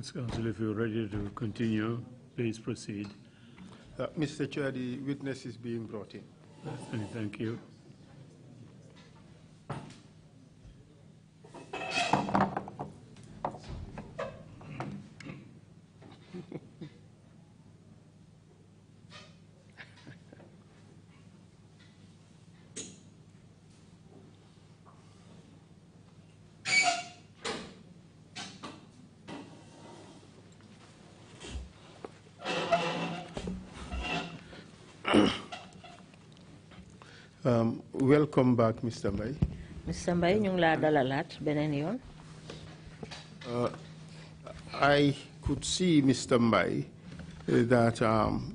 Defense Counsel, if you're ready to continue, please proceed. Mr. Chair, the witness is being brought in. Thank you. Welcome back, Mr. Mbai. Mr. Mbai, ñu ngi la dalalat benen yoon. I could see, Mr. Mbai, that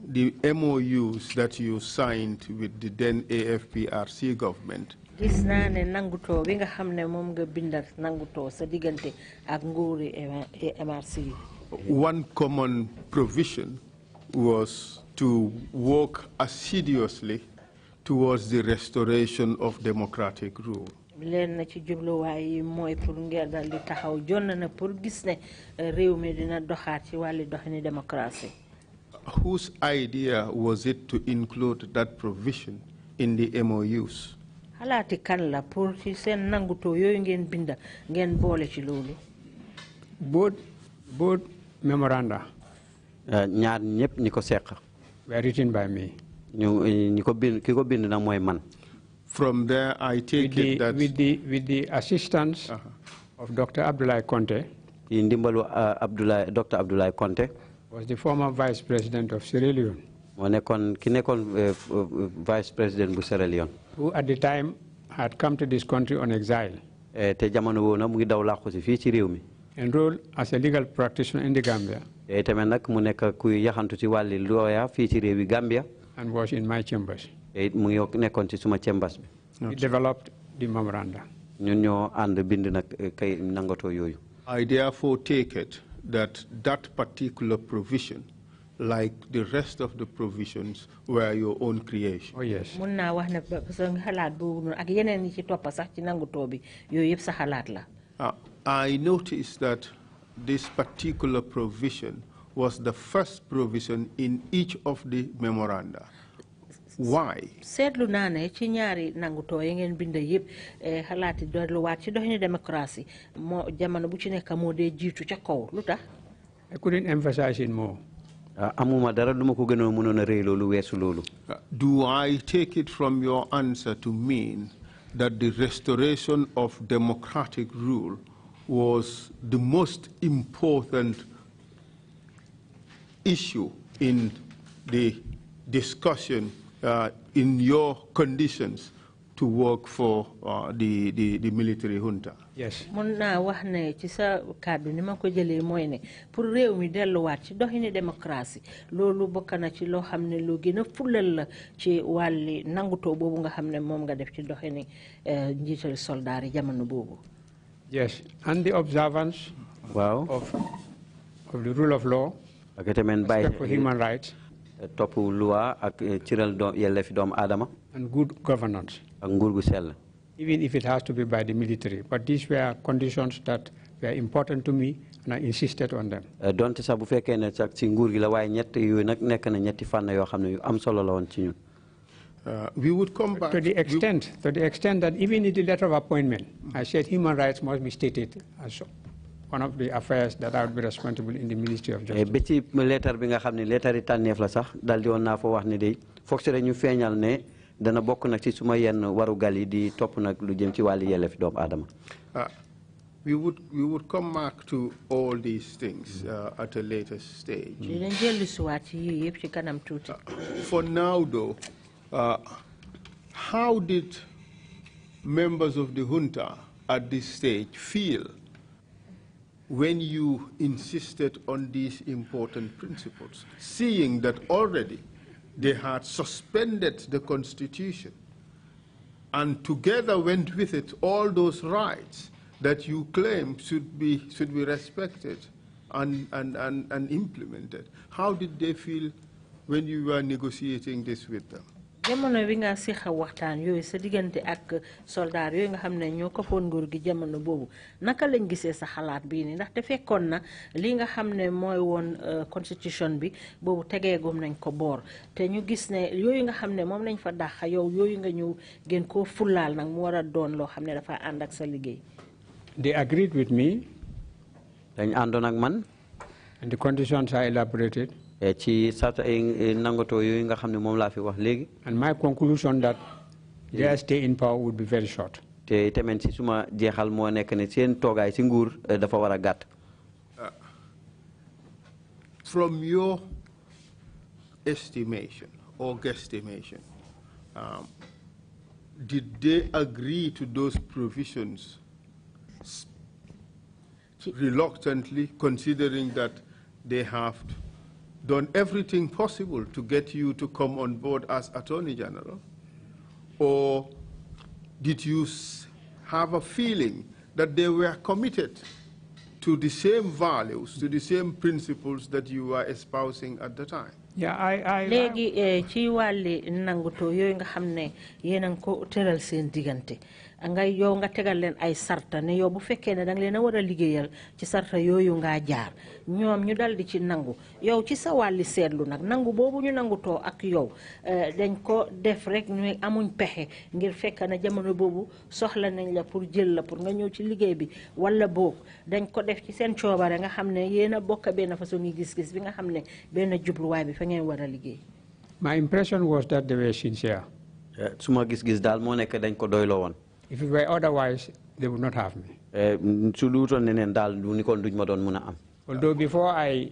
the MOUs that you signed with the then AFPRC government Gis naa ne nanguto bi nga xam ne moom nga bindal nanguto sa diggante ak nguuri MRC. One common provision was to work assiduously towards the restoration of democratic rule. Leen na ci jubluwaay yi mooy pour ngeen dal di taxaw jonn na pour gis ne réew mi dina doxaat ci wàllu doxini démocratie. Whose idea was it to include that provision in the MOUs? Xalaati kan la pour ci seen nanguto yooyu ngeen binda ngeen boole ci loolu. Both memoranda ñaar ñëpp ñi ko seq were written by me. ñi ko bind ki ko bind nag mooy man. From there, I take it that with the assistance of Dr. Abdoulaye Conte, Dr. Abdoulaye Conte, was the former Vice President of Sierra Leone, Vice President of Sierra Leone, who at the time had come to this country on exile, enrolled as a legal practitioner in the Gambia, and was in my chambers. He developed the memoranda. I therefore take it that that particular provision, like the rest of the provisions, were your own creation. Oh yes. I noticed that this particular provision was the first provision in each of the memoranda. Why? Seetlu naa ne ci ñaari nangutoo yi ngeen bind yëpp xalaati delluwaat ci doxini démocratie moo jamono bu ci nekk moo dee jiitu ca kaw lu tax. I couldn't emphasize it more. amuma dara duma ko gënoon mënoon a rëy loolu weesu loolu. Do I take it from your answer to mean that the restoration of democratic rule was the most important issue in the discussion in your conditions to work for the military junta? Yes. Mun naa wax ne ci sa kàddu ni ma ko jëlee mooy ne pour réew mi delluwaat ci doxini démocratie loolu bokk na ci loo xam ne lu gën a fulal la ci wàlli nangutoo boobu nga xam ne moom nga def ci doxini njiital soldaar yi jamono boobu. Yes, and the observance of the rule of law, respect for human rights, and good governance, even if it has to be by the military. But these were conditions that were important to me, and I insisted on them. We would come back to the extent that even in the letter of appointment, I said human rights must be stated as one of the affairs that I would be responsible in the Ministry of Justice. We would come back to all these things at a later stage. For now, though, how did members of the junta at this stage feel when you insisted on these important principles, seeing that already they had suspended the Constitution and together went with it all those rights that you claim should be respected and implemented? How did they feel when you were negotiating this with them? jamono wi nga sixa waxtaan yooyu sa diggante ak soldaar yooyu nga xam ne ñoo koppoon nguur gi jamono boobu naka lañ gisee sa xalaat bii ni ndaxte fekkoon na li nga xam ne mooy woon constitution bi boobu tegeegum nañ ko boor te ñu gis ne yooyu nga xam ne moom lañ fa dàq yow yooyu nga ñëw gën koo fullaal nag mu war a doon loo xam ne dafa ànd ak sa liggéey. They agreed with me. dañ àndoon ak man. And the conditions are elaborated. ci sarta nangoto yooyu nga xam ne moom laa fi wax léegi. And my conclusion that their stay in power would be very short. te tamit si suma jeexal moo nekk ne seen toogaay si nguur dafa war a gàtt. From your estimation or guesstimation, did they agree to those provisions reluctantly, considering that they have done everything possible to get you to come on board as Attorney General? Or did you have a feeling that they were committed to the same values, to the same principles that you were espousing at the time? Yeah, léegi ci wàlli nanguto yooyu nga xam ne yéen a ngi ko tëral seen diggante nga yow nga tegal leen ay sarta ne yow bu fekkee ne danga leen a war a liggéeyal ci sarta yooyu ngaa jaar ñoom ñu dal di ci nangu yow ci sa wàlli seetlu nag nangu boobu ñu nangutoo ak yow dañ ko def rek ñu amuñ pexe ngir fekk na jamono boobu soxla nañ la pour jël la pour nga ñëw ci liggéey bi wala boog dañ ko def ci seen coobare nga xam ne yéen a bokk benn façon yi gis-gis bi nga xam ne benn jubluwaay bi fa ngeen war a liggéey. My impression was that they were sincere. suma gis-gis daal moo nekk dañ ko doyloo woon. If it were otherwise, they would not have me. Although before I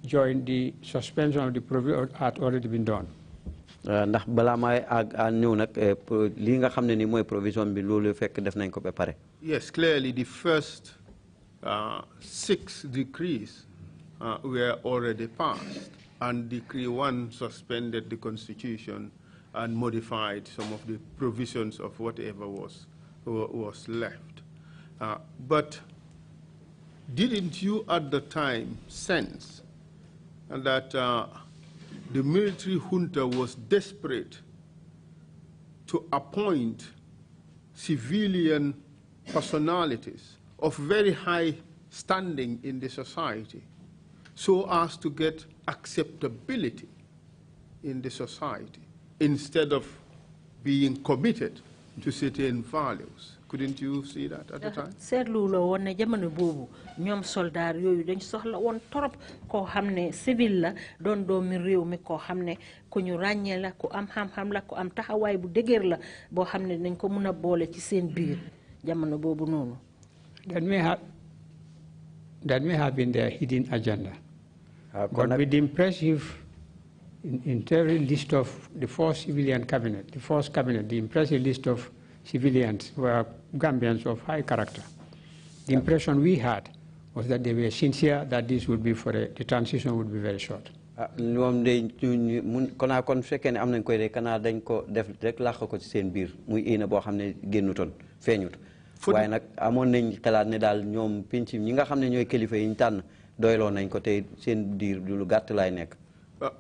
joined, the suspension of the provision had already been done. Yes, clearly the first 6 decrees were already passed, and Decree 1 suspended the Constitution and modified some of the provisions of whatever was left. But didn't you at the time sense that the military junta was desperate to appoint civilian personalities of very high standing in the society so as to get acceptability in the society instead of being committed to certain values? Couldn't you see that at the time? seetlu la woon ne jamono boobu ñoom soldaar yooyu dañ soxla woon torop koo xam ne civil la doon doomi réew mi koo xam ne ku ñu ràññee la ku am xam-xam la ku am taxawaay bu dëgër la boo xam ne dañ ko mën a boole ci seen biir jamono boobu noonu. That may have been their hidden agenda. But with the impressive entire list of the first civilian cabinet, the first cabinet, the impressive list of civilians were Gambians of high character. The impression we had was that they were sincere that this would be the transition would be very short.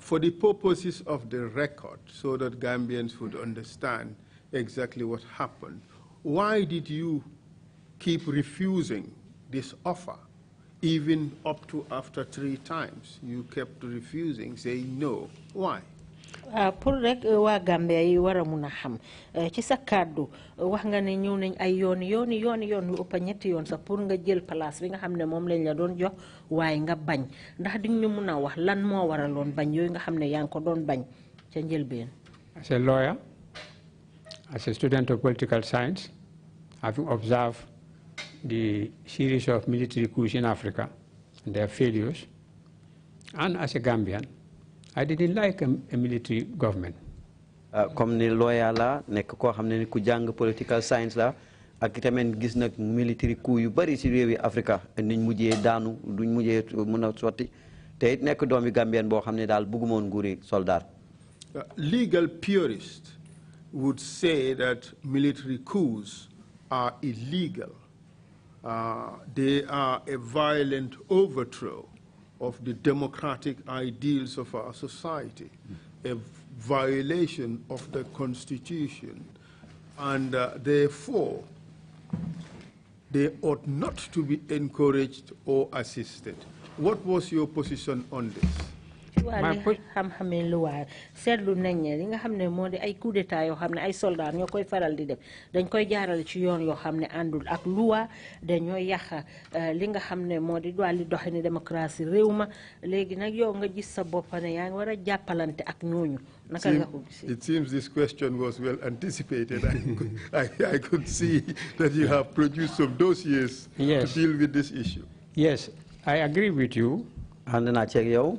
For the purposes of the record, so that Gambians would understand exactly what happened, why did you keep refusing this offer, even up to after 3 times? You kept refusing, saying no. Why? Pour rek waa Gambia yi war a mun a xam ci sa kàddu wax nga ne ñëw nañ ay yoon lu ëpp ñetti yoon sax pour nga jël place bi nga xam ne moom lañ la doon jox waaye nga bañ ndax di ñu mun a wax lan moo waraloon bañ yooyu nga xam ne yaa ngi ko doon bañ ca njëlbeen. As a lawyer, as a student of political science, having observed the series of military coups in Africa and their failures, and as a Gambian, I didn't like a military government. Comme ni lawyer la nek ko xamne ni ku jang political science la ak tamen gis nak military coup yu bari ci rewi Africa niñ mujjé daanu duñ mujjé mëna soti té it nek doomi Gambien bo xamne dal bëgguma won nguuri soldat. Legal purists would say that military coups are illegal. They are a violent overthrow of the democratic ideals of our society, a violation of the Constitution, and therefore they ought not to be encouraged or assisted. What was your position on this? xam-xamee luwaa seetlu nañ ne li nga xam ne moo di ay coup d'état yoo xam ne ay soldats ñoo koy faral di def dañ koy jaarale ci yoon yoo xam ne àndul ak luwaa dañoo yàq li nga xam ne moo di wàlli doxini démocratie réew ma léegi nag yow nga gis sa bopp ne yaa ngi war a jàppalante ak ñooñu naka nga ko gisee. It seems this question was well anticipated. I could see that you have produced some dossiers to deal with this issue. Yes, I agree with you. ànd naa ceeg yow.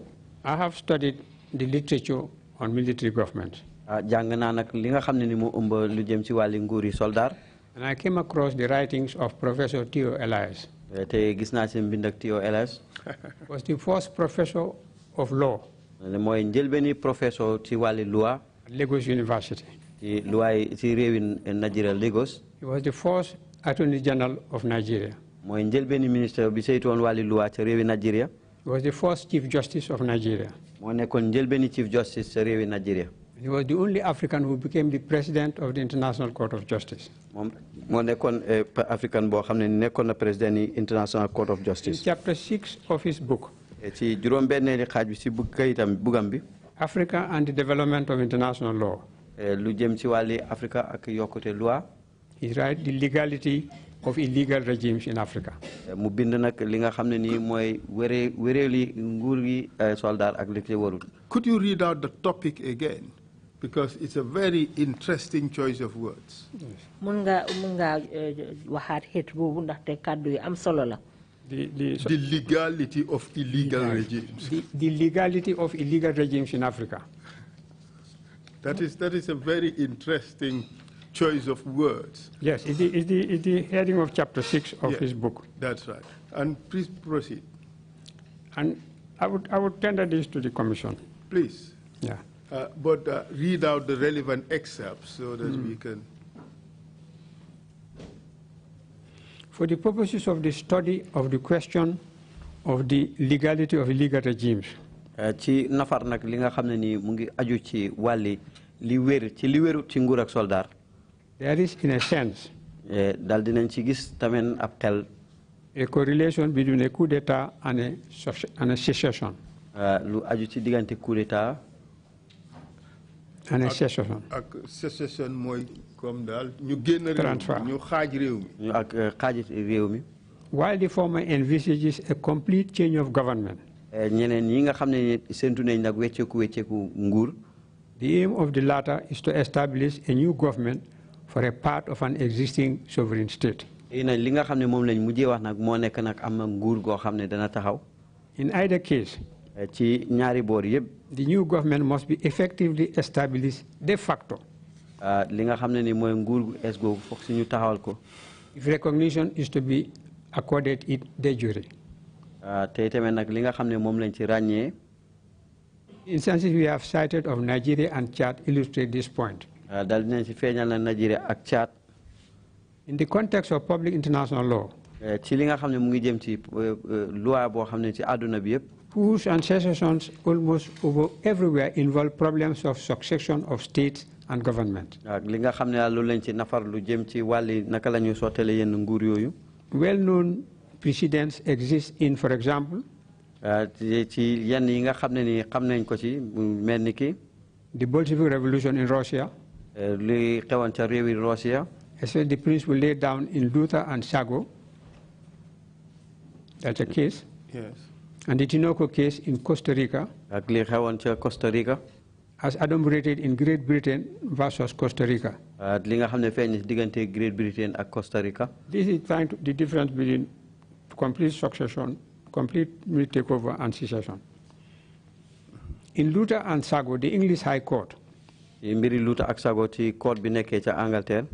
I have studied the literature on military government. jàng naa nag li nga xam ne ni moo ëmb lu jëm ci wàlli nguuri soldat. And I came across the writings of Professor Theo Elias. te gis naa ci mbind ak Theo Elias. Was the first professor of law. mooy njëlbeeni professeur ci wàlli loi. At Lagos University. ci loi ci réewi Nigeria Lagos. He was the first Attorney General of Nigeria. mooy njëlbeeni ministre bi saytu woon wàlli loi ci réewi Nigeria. He was the first Chief Justice of Nigeria. moo nekkoon njëlbeeni Chief Justice ci réewi Nigeria. He was the only African who became the President of the International Court of Justice. moo nekkoon African boo xam ne nekkoon na président yi International Court of Justice. In chapter 6 of his book. ci juróom-benneeli xaaj bi ci kayitam bugam bi. Africa and the Development of International Law. lu jëm ci wàlli Africa ak yokkute loi. He writes the legality of illegal regimes in Africa. mu bind nag li nga xam ne nii mooy wéreeli nguur gi soldat ak li ci warul. Could you read out the topic again? Because it's a very interesting choice of words. mun nga waxaat xeet boobu ndaxte kàddu yi am solo la. The legality of illegal regimes. The legality of illegal regimes in Africa. That is a very interesting choice of words. Yes, it's the heading of chapter 6 of his book. That's right. And please proceed. And I would tender this to the Commission. Please. Yeah. But read out the relevant excerpts so that we can. For the purposes of the study of the question of the legality of illegal regimes. ci nafar nag li nga xam ne nii mu ngi aju ci wàlli li wér ci li wéru ci nguur ak soldat. There is, in a sense, dal dinañ ci gis tamit ab xel. a correlation between a coup d'état and a secession. lu aju ci diggante coup d'état. and a secession. ak secession mooy comme daal ñu génn réew mi ñu xaaj réew mi. ñu ak xaajit réew mi. While the former envisages a complete change of government. ñeneen yi nga xam ne séntu nañ nag wecceeku nguur. The aim of the latter is to establish a new government for a part of an existing sovereign state. li nga xam ne moom lañ mujjee wax nag moo nekk nag am na nguur goo xam ne dana taxaw. In either case, ci ñaari boor yëpp. the new government must be effectively established de facto. li nga xam ne ni mooy nguur gu es googu foog si ñu taxawal ko. If recognition is to be accorded it de jure. te tamit nag li nga xam ne moom lañ ci ràññee. Instances we have cited of Nigeria and Chad illustrate this point. dal dinañ ci feeñal na Nigeria ak Chad. In the context of public international law. ci li nga xam ne mu ngi jëm ci loi boo xam ne ci àdduna bi yëpp. Coups and secessions almost over everywhere involve problems of succession of states and government. li nga xam ne daal loolu lañ ci nafar lu jëm ci wàlli naka la ñuy sottale yenn nguur yooyu. Well-known precedents exist in, for example, ci yenn yi nga xam ne ni xam nañ ko ci mel ni ki. the Bolshevik Revolution in Russia. li xewoon ca réewi Russia. Especially the principle laid down in Luther and Sago. That's a case. Yes. And the Tinoco case in Costa Rica. ak li xewoon ca Costa Rica. As adumbrated in Great Britain versus Costa Rica. li nga xam ne feeñ ci diggante Great Britain ak Costa Rica. This is trying to, the difference between complete succession, complete military takeover, and secession. In Luther and Sago, the English High Court. mbiri Luther ak Sago ci court bi nekkee ca Angleterre.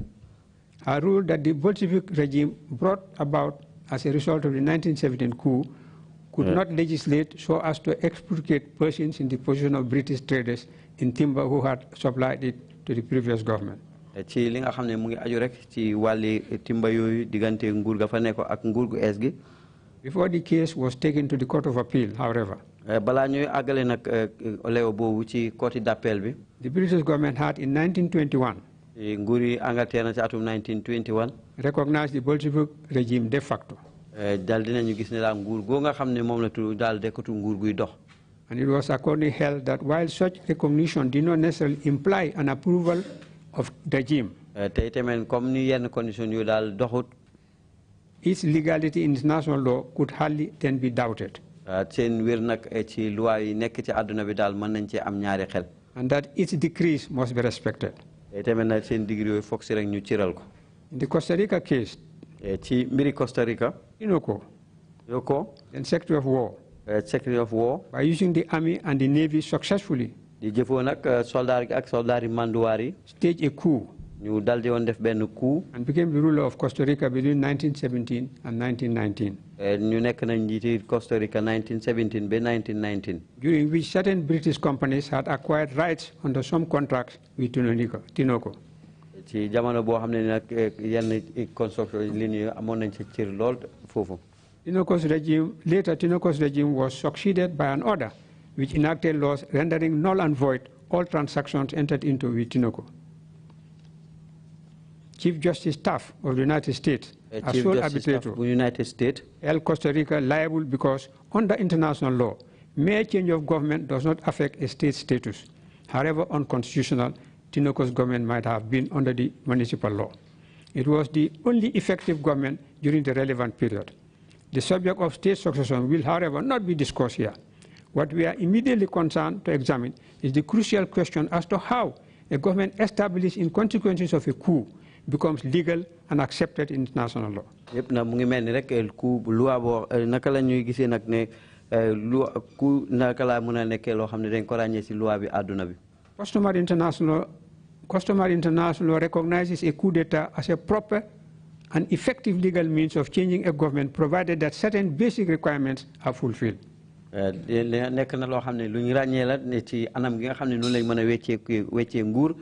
ruled that the Bolshevik regime brought about as a result of the 1917 coup could not legislate so as to expurgate persons in the position of British traders in timber who had supplied it to the previous government. ci li nga xam ne mu ngi aju rek ci wàlli timba yooyu diggante nguur ga fa nekk ak nguur gu es gi. Before the case was taken to the Court of Appeal, however. balaa ñuy àggale nag leo boobu ci côté d'appel bi. The British government had in 1921. nguuri Angleterre na ci atum 1921. recognized the Bolshevik regime de facto. dal dinañu gis ne daal nguur goo nga xam ne moom la tudd daal dekkatu nguur guy dox. And it was accordingly held that while such recognition did not necessarily imply an approval of the regime, te itamit comme ni yenn condition yu daal doxut. its legality in international law could hardly then be doubted. seen wér nag ci loi yi nekk ci àdduna bi daal mën nañ ci am ñaari xel. And that its decrees must be respected. itamit nag seen degré yooyu foog si rek ñu ciral ko. In the Costa Rica case, ci mbiri Costa Rica. Tinoco, then Secretary of War, Secretary of War, by using the army and the navy successfully, di jëfoo nag soldat ak soldat yi manduwaar yi. staged a coup. ñu daldi woon def benn coup. And became the ruler of Costa Rica between 1917 and 1919. ñu nekk nañ njiiti Costa Rica 1917 ba 1919. During which certain British companies had acquired rights under some contracts with Tinoco. ci jamono boo xam ne nag yenn construction li ñu amoon nañ ci cër lool foofu. Later, Tinoco's regime was succeeded by an order which enacted laws rendering null and void all transactions entered into with Tinoco. Chief Justice Taft of the United States, as sole arbitrator, United States, held Costa Rica liable because under international law, mere change of government does not affect a state status. However unconstitutional Tinoco's government might have been under the municipal law. It was the only effective government during the relevant period. The subject of state succession will, however, not be discussed here. What we are immediately concerned to examine is the crucial question as to how a government established in consequences of a coup becomes legal and accepted in international law. Yep, na mu ngi mel ni rek coup loi boo naka la ñuy gisee nag ne coup naka laa mën a nekkee loo xam ne dañ ko ràññee ci loi bi àdduna bi. Customary international law recognizes a coup d'etat as a proper and effective legal means of changing a government provided that certain basic requirements are fulfilled. nekk na loo xam ne lu ñu ràññee la ne ci anam gi nga xam ne noonu lañ mën a weccee nguur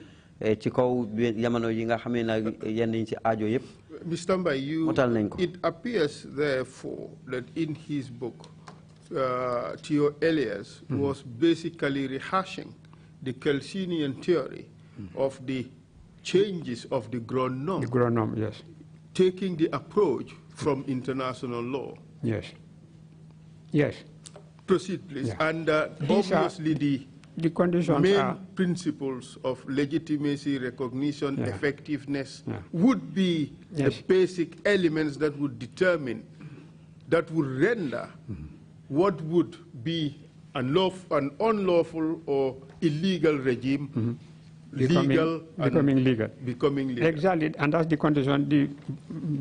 ci kaw jamono yi nga xam ne nag yenn yi ci aajo yëpp. Mr. Mbai, it appears therefore that in his book, Theo Elias was basically rehashing the Kelsenian theory of the changes of the ground norm. The ground norm, yes. Taking the approach from international law. Yes. Yes. Proceed, please. Yeah. And obviously the conditions main principles of legitimacy, recognition, effectiveness would be the basic elements that would determine, that would render what would be an unlawful or illegal regime becoming legal. Exactly, and that's the condition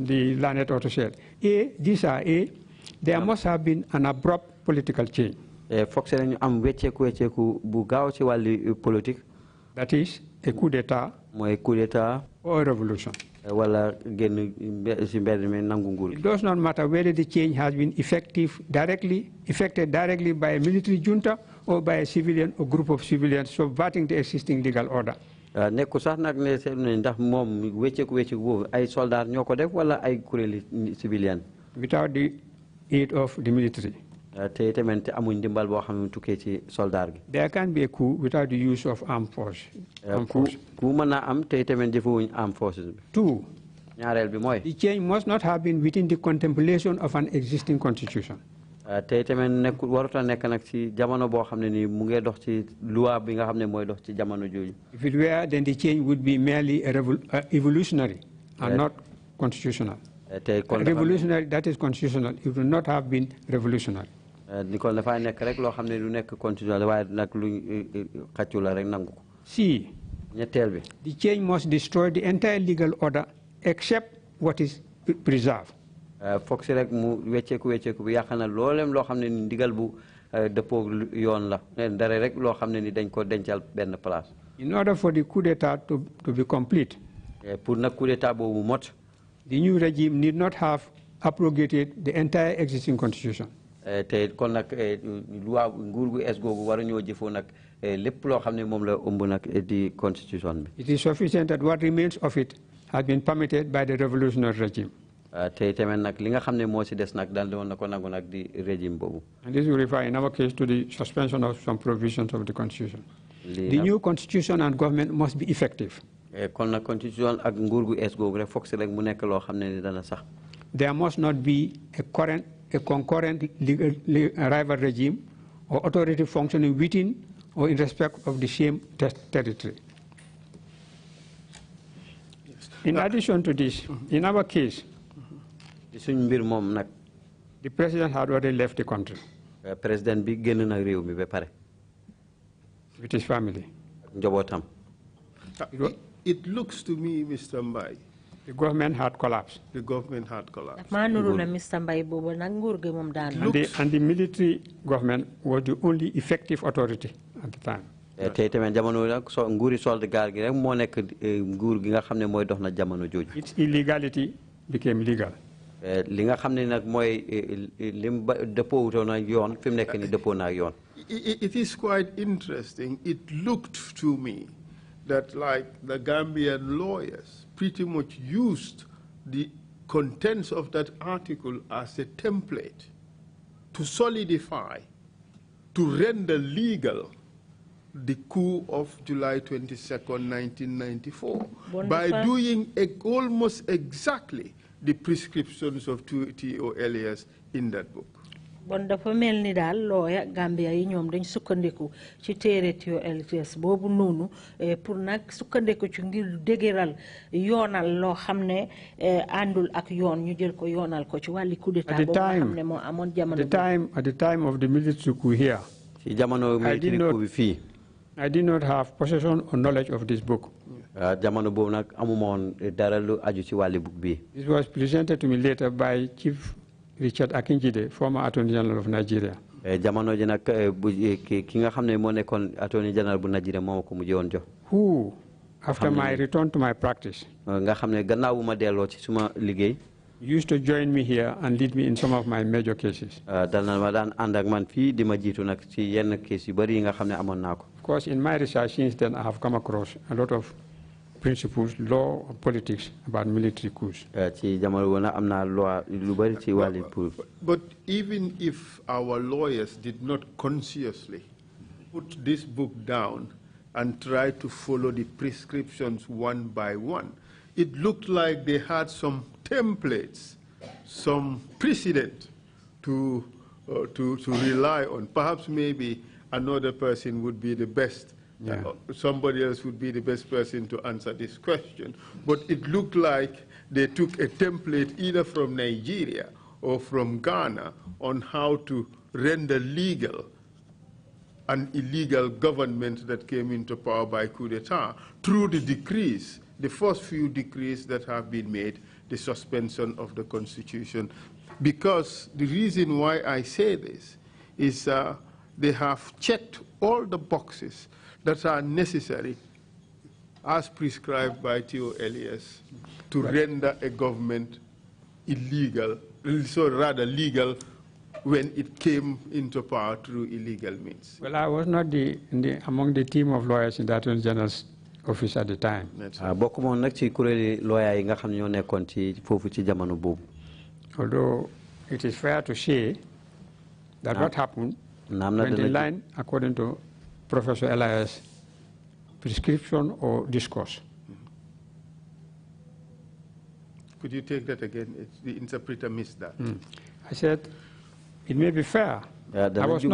the learned author said. There must have been an abrupt political change. That is, a coup d'etat or a revolution. It does not matter whether the change has been effected directly by a military junta or by a civilian or group of civilians subverting the existing legal order. Without the aid of the military. There can be a coup without the use of armed force. Two, the change must not have been within the contemplation of an existing constitution. If it were, then the change would be merely evolutionary and not constitutional. Revolutionary, that is constitutional. It would not have been revolutionary. C, the change must destroy the entire legal order except what is preserved. In order for the coup d'etat to be complete, the new regime need not have abrogated the entire existing constitution. It is sufficient that what remains of it has been permitted by the revolutionary regime. te tamit nag li nga xam ne moo si des nag daal di woon na ko nangu nag di régime boobu. And this will refer in our case to the suspension of some provisions of the constitution. The new constitution and government must be effective. kon nag constitution ak nguur gu ees googu rek foog si rek mu nekk loo xam ne ni dana sax. There must not be a concurrent rival regime or authority functioning within or in respect of the same territory. In addition to this, in our case, the president had already left the country with his family. It looks to me, Mr. Mbai, the government had collapsed. The government had collapsed. And the military government was the only effective authority at the time. Its illegality became legal. It is quite interesting. It looked to me that like the Gambian lawyers pretty much used the contents of that article as a template to solidify, to render legal the coup of July 22nd, 1994, by doing almost exactly the prescriptions of T.O. Elias in that book. Bon dafa melni dal lawyer Gambia yi ñom dañ sukkandiku ci téré T.O. Elias bobu nonu pour nak sukkandiku ci ngir dégéral yonal lo xamné andul ak yon ñu jël ko yonal ko ci wali coup d'état bobu xamné mo amone jamono at the time of the military coup here ci jamono military coup bi fi I did not have possession or knowledge of this book. Jamono bobu nak amuma won dara lu aju ci wali book bi. This was presented to me later by Chief Richard Akinjide, former Attorney General of Nigeria. Jamono ji nak ki nga xamne mo nekkon Attorney General bu Nigeria momako mu jewon jox. Who, after my return to my practice, nga xamne gannaaw bu ma delo ci suma liggéey, used to join me here and lead me in some of my major cases. Dal na ma daan and ak man fi di ma jitu nak ci yenn case yu bari yi nga xamne amon nako. Of course, in my research since then, I have come across a lot of principles, law, politics about military coups. But even if our lawyers did not consciously put this book down and try to follow the prescriptions one by one, it looked like they had some templates, some precedent to rely on. Perhaps maybe another person would be the best. Yeah. Somebody else would be the best person to answer this question. But it looked like they took a template either from Nigeria or from Ghana on how to render legal an illegal government that came into power by coup d'etat through the decrees, the first few decrees that have been made, the suspension of the constitution. Because the reason why I say this is they have checked all the boxes that are necessary as prescribed by T.O. Elias to render a government illegal, so rather legal when it came into power through illegal means. Well, I was not among the team of lawyers in the Attorney General's office at the time. Although it is fair to say that what happened went in line, according to Professor Elias, prescription or discourse. Could you take that again? The interpreter missed that. I said, it may be fair. I was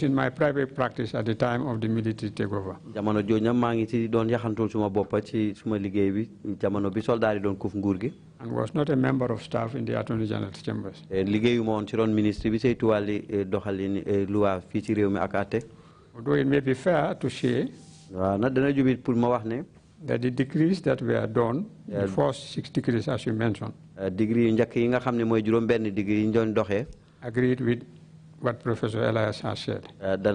in my private practice at the time of the military takeover. And was not a member of staff in the Attorney General's chambers. Although it may be fair to say that the degrees that were done, the first 6 degrees as you mentioned, agreed with what Professor Elias has said. But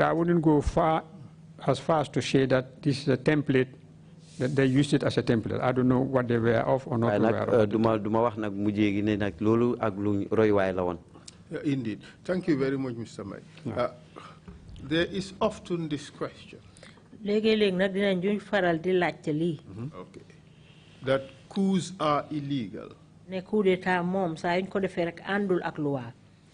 I wouldn't go as far as to say that this is a template, that they used it as a template. I don't know what they were of or not aware of. Indeed. Thank you very much, Mr. Mbai. There is often this question. Okay. that coups are illegal. Ne coup d'état mom sa yuñ ko defé rek andul ak loi.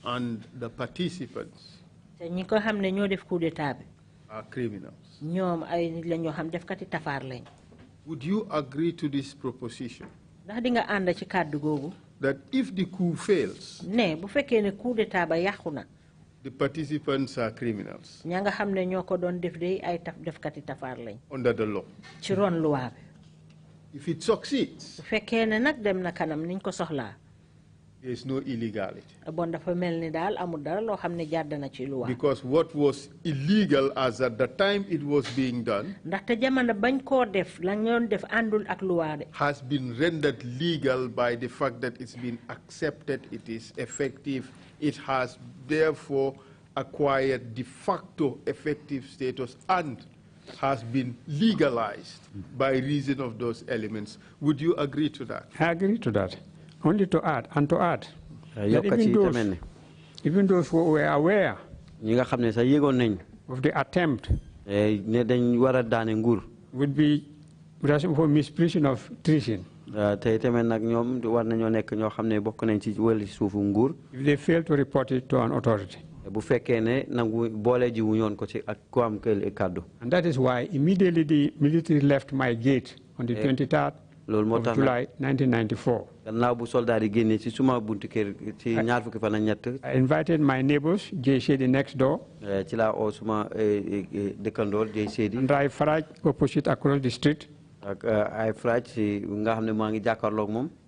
And the participants Te ñi ko xamné ñoo def coup d'état bi. Are criminals. Ñoom ay nit la ñoo xam def kati tafar lañ. Would you agree to this proposition? Ndax di nga ànd ci kàddu googu. That if the coup fails, ne bu fekkee ne coup d'état ba yàqu na. the participants are criminals. ña nga xam ne ñoo ko doon def de ay defkati tafar lañ. Under the law. ci ron loi bi. If it succeeds, bu fekkee ne nag dem na kanam niñ ko soxlaa. there is no illegality. Bon dafa mel ni daal amul dara loo xam ne jàdd na ci loi. Because what was illegal as at the time it was being done ndaxte jamono bañ koo def la ñoon def àndul ak loi de. has been rendered legal by the fact that it's been accepted, it is effective, it has therefore acquired de facto effective status and has been legalized by reason of those elements. Would you agree to that? I agree to that. Only to add, that even those who were aware of the attempt would be for misprision of treason. If they fail to report it to an authority. And that is why immediately the military left my gate on the 23rd of July 1994. I invited my neighbors, Jay Shady next door, and Rai Faraj opposite across the street.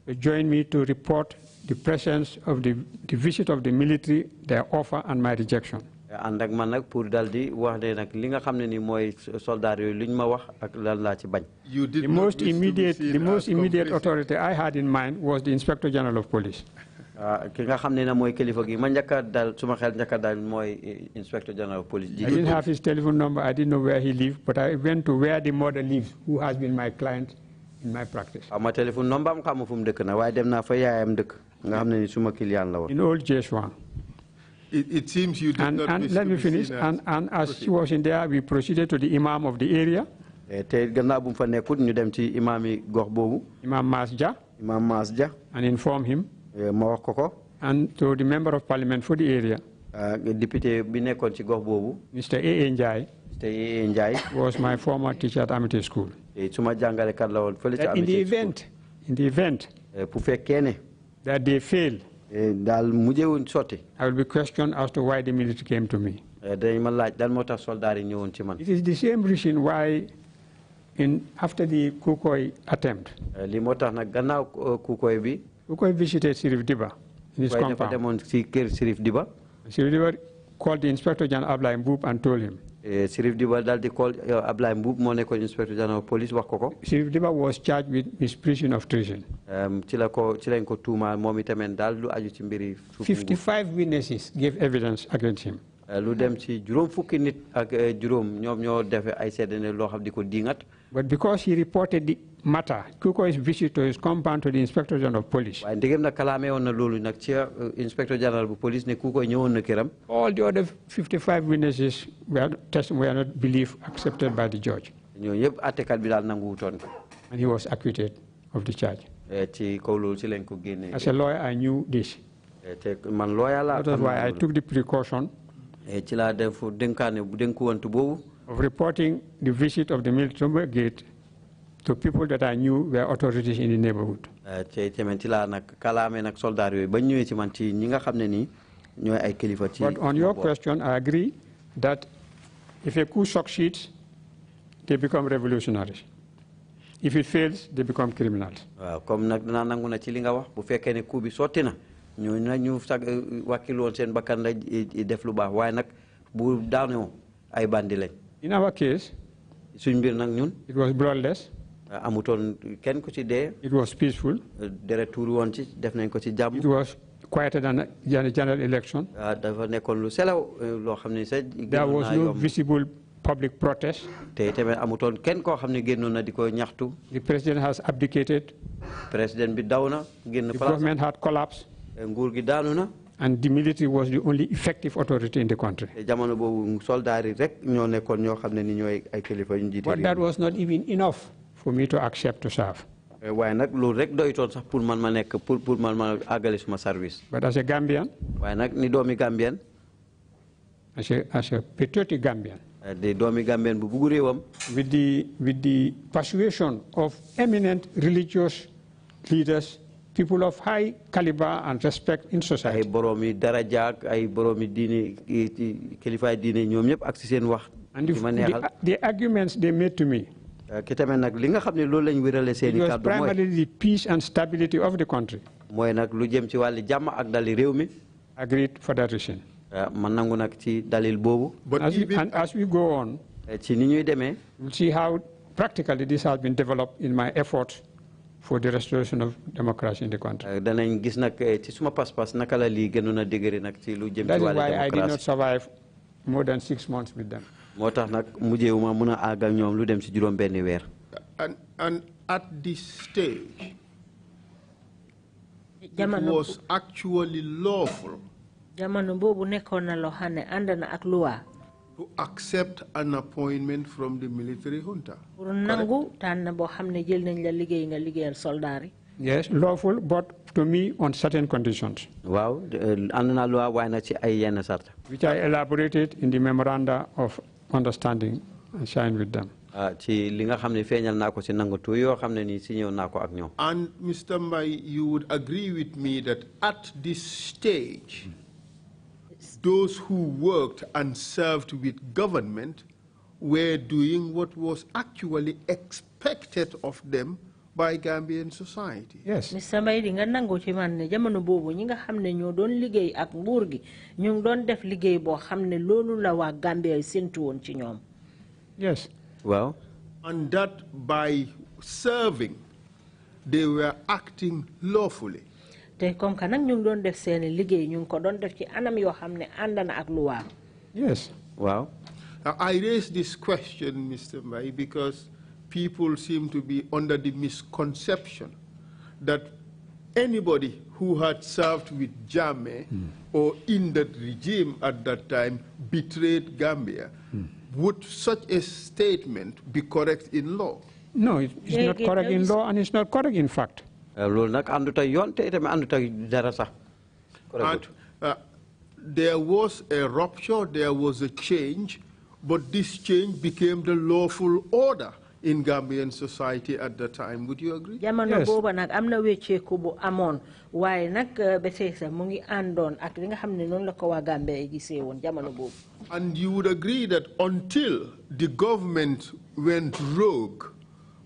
They joined me to report the presence of the visit of the military, their offer, and my rejection. The most immediate authority I had in mind was the Inspector General of Police. I didn't have his telephone number, I didn't know where he lived, but I went to where the mother lives, who has been my client in my practice. In old Jeswan. It seems you did not and let me finish. And as she was in there, we proceeded to the Imam of the area. Imam Masja. And informed him. And to the member of parliament for the area. Mr. A. Njai was my former teacher at Amity School. In the event that they fail, I will be questioned as to why the military came to me. It is the same reason why, after the Kukoi attempt, Kukoi visited Sirif Diba in his compound. Sirif Diba called the Inspector General Ablaye Mboup and told him. Sirif Diba was charged with misprision of treason. 55 witnesses gave evidence against him. But because he reported the matter, Kukoi's visit to his compound to the Inspector General of Police, all the other 55 witnesses were not believed, accepted by the judge. And he was acquitted of the charge. As a lawyer, I knew this. That is why I took the precaution of reporting the visit of the military gate to people that I knew were authorities in the neighborhood. But on your question, I agree that if a coup succeeds, they become revolutionaries. If it fails, they become criminals. In our case, it was bloodless. It was peaceful. It was quieter than a general election. There was no visible public protest. The president has abdicated. The government had collapsed. And the military was the only effective authority in the country. But that was not even enough for me to accept to serve. waaye nag loolu rek doytoon sax pour man ma nekk pour man ma àggale suma service. But as a Gambian. waaye nag ni doomi Gambien. As a patriotic Gambian. de doomi Gambien bu bugg réewam. With the persuasion of eminent religious leaders, people of high caliber and respect in society. ay boroomi daraja ak ay boroomi diine kilifaay diine ñoom ñëpp ak si seen wax. And the arguments they made to me. ki tamit nag li nga xam ne loolu lañ wérale seen i kàddu mooy. It was primarily the peace and stability of the country. mooy nag lu jëm ci wàllu jàmm ak dali réew mi. Agreed for that reason. man nangu nag ci dalil boobu. As we go on. ci ni ñuy demee. We'll see how practically this has been developed in my effort for the restoration of democracy in the country. danañ gis nag ci suma pas-pas naka la lii gënoon a dëgëri nag ci lu jëm ci wàllu démocratie. That is why I did not survive more than 6 months with them. moo tax nag mujjeewuma mun a àgg ak ñoom lu dem ci juróom benni weer. And at this stage, it was actually lawful to accept an appointment from the military junta. Yes, lawful, but to me on certain conditions. Wow, which I elaborated in the memoranda of understanding and signed with them. And Mr. Mbai, you would agree with me that at this stage, those who worked and served with government were doing what was actually expected of them by Gambian society. Yes. Mr. Mbai, dinga nango ci man ne jamono bobu ñi nga xamne ñoo doon liggéey ak nguur gi ñu ngi doon def liggéey boo xamne loolu la waa Gambia séntu woon ci ñoom. Yes. Well. And that by serving, they were acting lawfully. Te comme que nag ñu ngi doon def seeni liggéey ñu ngi ko doon def ci anam yoo xam ne ànd na ak luwaa. Yes. Wow. Now I raise this question, Mr. Mbai, because people seem to be under the misconception that anybody who had served with Jammeh or in that regime at that time betrayed Gambia. Would such a statement be correct in law? No, it's not correct in law and it's not correct in fact. And there was a rupture, there was a change, but this change became the lawful order in Gambian society at the time. Would you agree? Yes. And you would agree that until the government went rogue,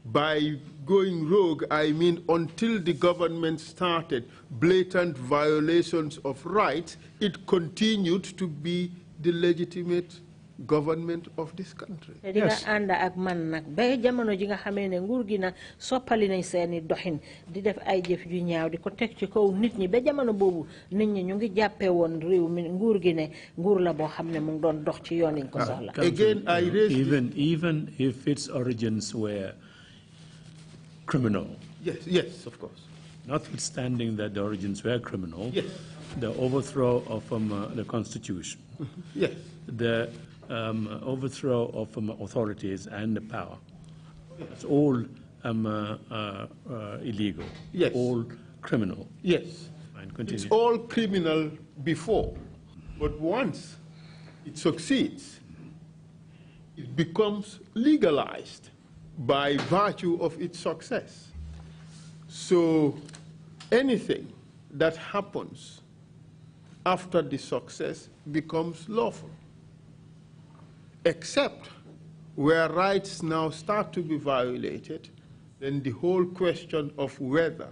by going rogue, I mean until the government started blatant violations of rights, it continued to be the legitimate government of this country. Yes. Again, I raise even if its origins were criminal. Yes, of course. Notwithstanding that the origins were criminal, yes. The overthrow of the constitution, yes. The overthrow of authorities and the power, it's all illegal, yes. All criminal. Yes, Fine, it's all criminal before, but once it succeeds, it becomes legalized by virtue of its success. So anything that happens after the success becomes lawful, except where rights now start to be violated, then the whole question of whether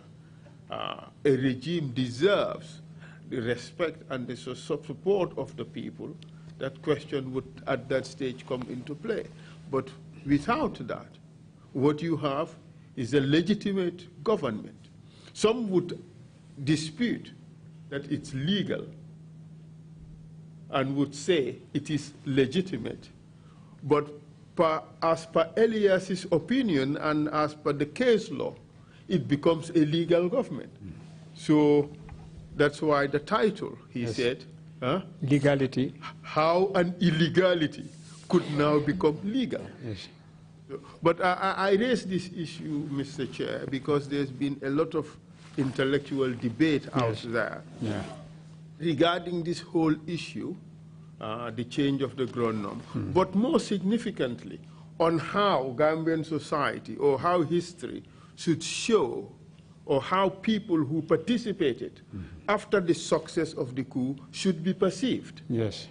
a regime deserves the respect and the support of the people, that question would at that stage come into play. But without that, what you have is a legitimate government. Some would dispute that it's legal and would say it is legitimate. But as per Elias's opinion and as per the case law, it becomes a legal government. So that's why the title, he said, legality. How an illegality could now become legal. Yes. But I raise this issue, Mr. Chair, because there's been a lot of intellectual debate out there regarding this whole issue, the change of the ground norm, but more significantly on how Gambian society or how history should show or how people who participated after the success of the coup should be perceived. Yes.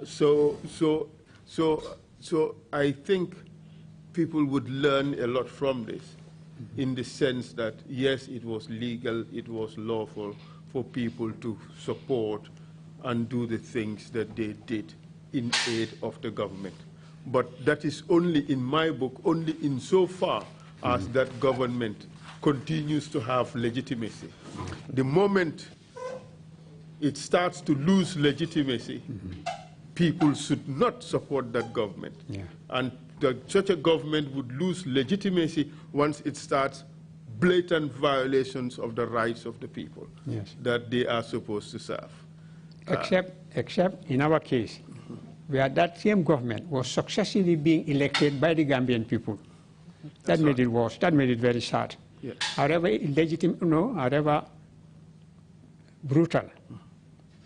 So I think people would learn a lot from this in the sense that, yes, it was legal, it was lawful for people to support and do the things that they did in aid of the government. But that is only, in my book, only insofar as that government continues to have legitimacy. The moment it starts to lose legitimacy, people should not support that government. And such a government would lose legitimacy once it starts blatant violations of the rights of the people that they are supposed to serve. Except in our case, where that same government was successfully being elected by the Gambian people. That made it worse. That made it very sad. However illegitimate, however brutal,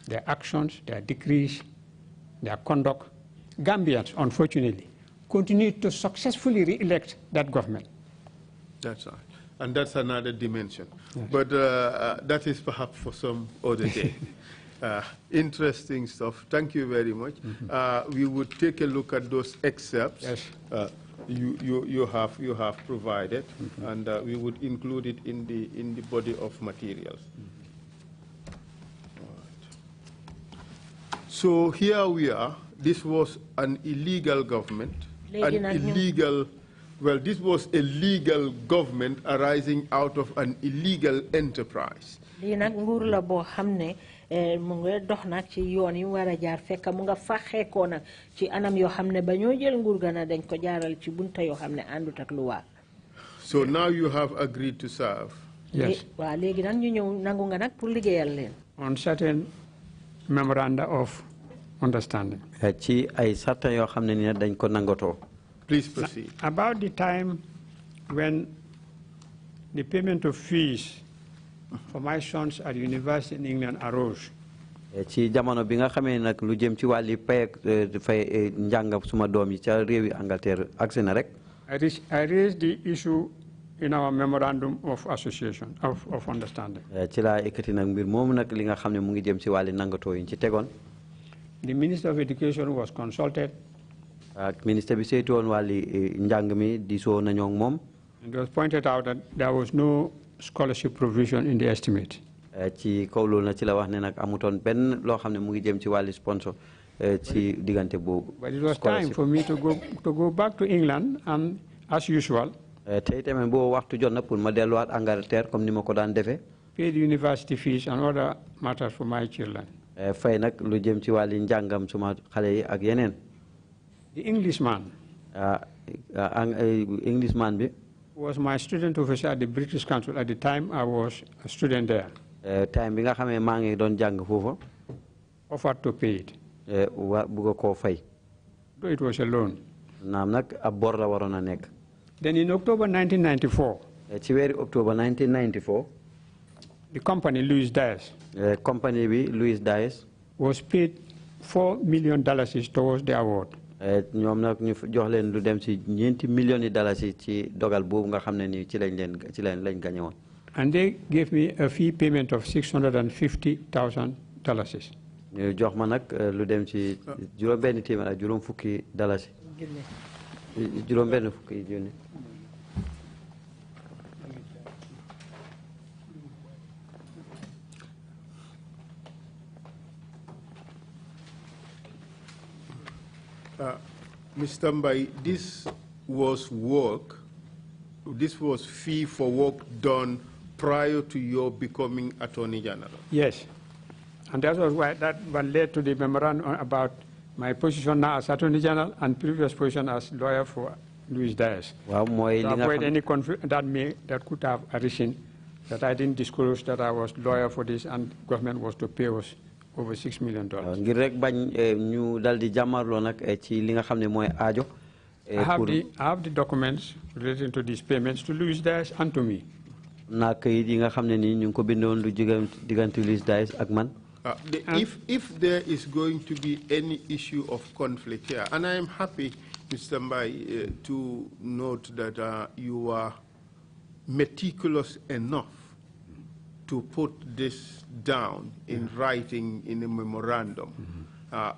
their actions, their decrees, their conduct, Gambians, unfortunately, continued to successfully re-elect that government. That's right. And that's another dimension. But that is perhaps for some other day. Interesting stuff. Thank you very much. We would take a look at those excerpts you have provided, and we would include it in the body of materials. So here we are. This was an illegal government, this was a legal government arising out of an illegal enterprise. mu ngi dox nag ci yoon yi war a jaar fekk mu nga faxeekoo nag ci anam yoo xam ne ba ñoo jël nguur ga na dañ ko jaaral ci bunta yoo xam ne àndut ak lu waa. So now you have agreed to serve. Yes. waaw léegi nag ñu ñëw nangu nga nag pour liggéeyal leen. On certain memoranda of understanding. ci ay sarta yoo xam ne ni dañ ko nangatoo. Please proceed. About the time when the payment of fees for my sons at university in England arose. ci jamono bi nga xamee nag lu jëm ci wàlli pay ak fay njàng suma doom yi ca réewi Angleterre agsi na rek. I raised the issue in our memorandum of association of understanding. ci laa ekkati nag mbir moomu nag li nga xam ne mu ngi jëm ci wàlli nangatoo yi ci tegoon. The Minister of Education was consulted. ak ministre bi saytu woon wàlli njàng mi diisoo nañoo ak moom. It was pointed out that there was no scholarship provision in the estimate. ci kaw loolu na ci la wax ne nag amutoon benn loo xam ne mu ngi jëm ci wàlli sponsor ci diggante boobu. But it was time for me to go back to England and as usual. te itamit boo waxtu jot na pour ma delluwaat Angleterre comme ni ma ko daan defee. Pay the university fees and other matters for my children. fay nag lu jëm ci wàlli njàngam suma xale yi ak yeneen. The Englishman. Englishman bi. Was my student officer at the British Council at the time I was a student there. Time bi nga xamee maa ngi doon jàng foofu. Offered to pay it. Bugga koo fay. Though it was a loan. Naam nag ab bor la waroon a nekk. Then in October 1994. ci weeri October 1994. The company Louis Dias. Company bi Louis Dias. Was paid $4 million towards the award. ñoom nag ñu jox leen lu dem ci $9 millions ci dogal boobu nga xam ne ni ci lañ gañe woon. And they gave me a fee payment of $650,000. ñu jox ma nag lu dem ci juróom-benn téeméer ak juróom fukki dalasi. juróom-benn fukki junni. Mr. Mbai, this was fee for work done prior to your becoming Attorney General? Yes. And that was why that one led to the memorandum about my position now as Attorney General and previous position as lawyer for Louis Dias. Wow, to avoid any conflict that could have arisen, that I didn't disclose that I was lawyer for this and government was to pay us over $6 million. ngir rek bañ ñu dal di jàmmarloo nag ci li nga xam ne mooy aajo I have the documents relating to these payments to Louis Dias and to me. If there is going to be any issue of conflict here, and I am happy, Mr. Mbai, to note that you are meticulous enough to put this down in writing in a memorandum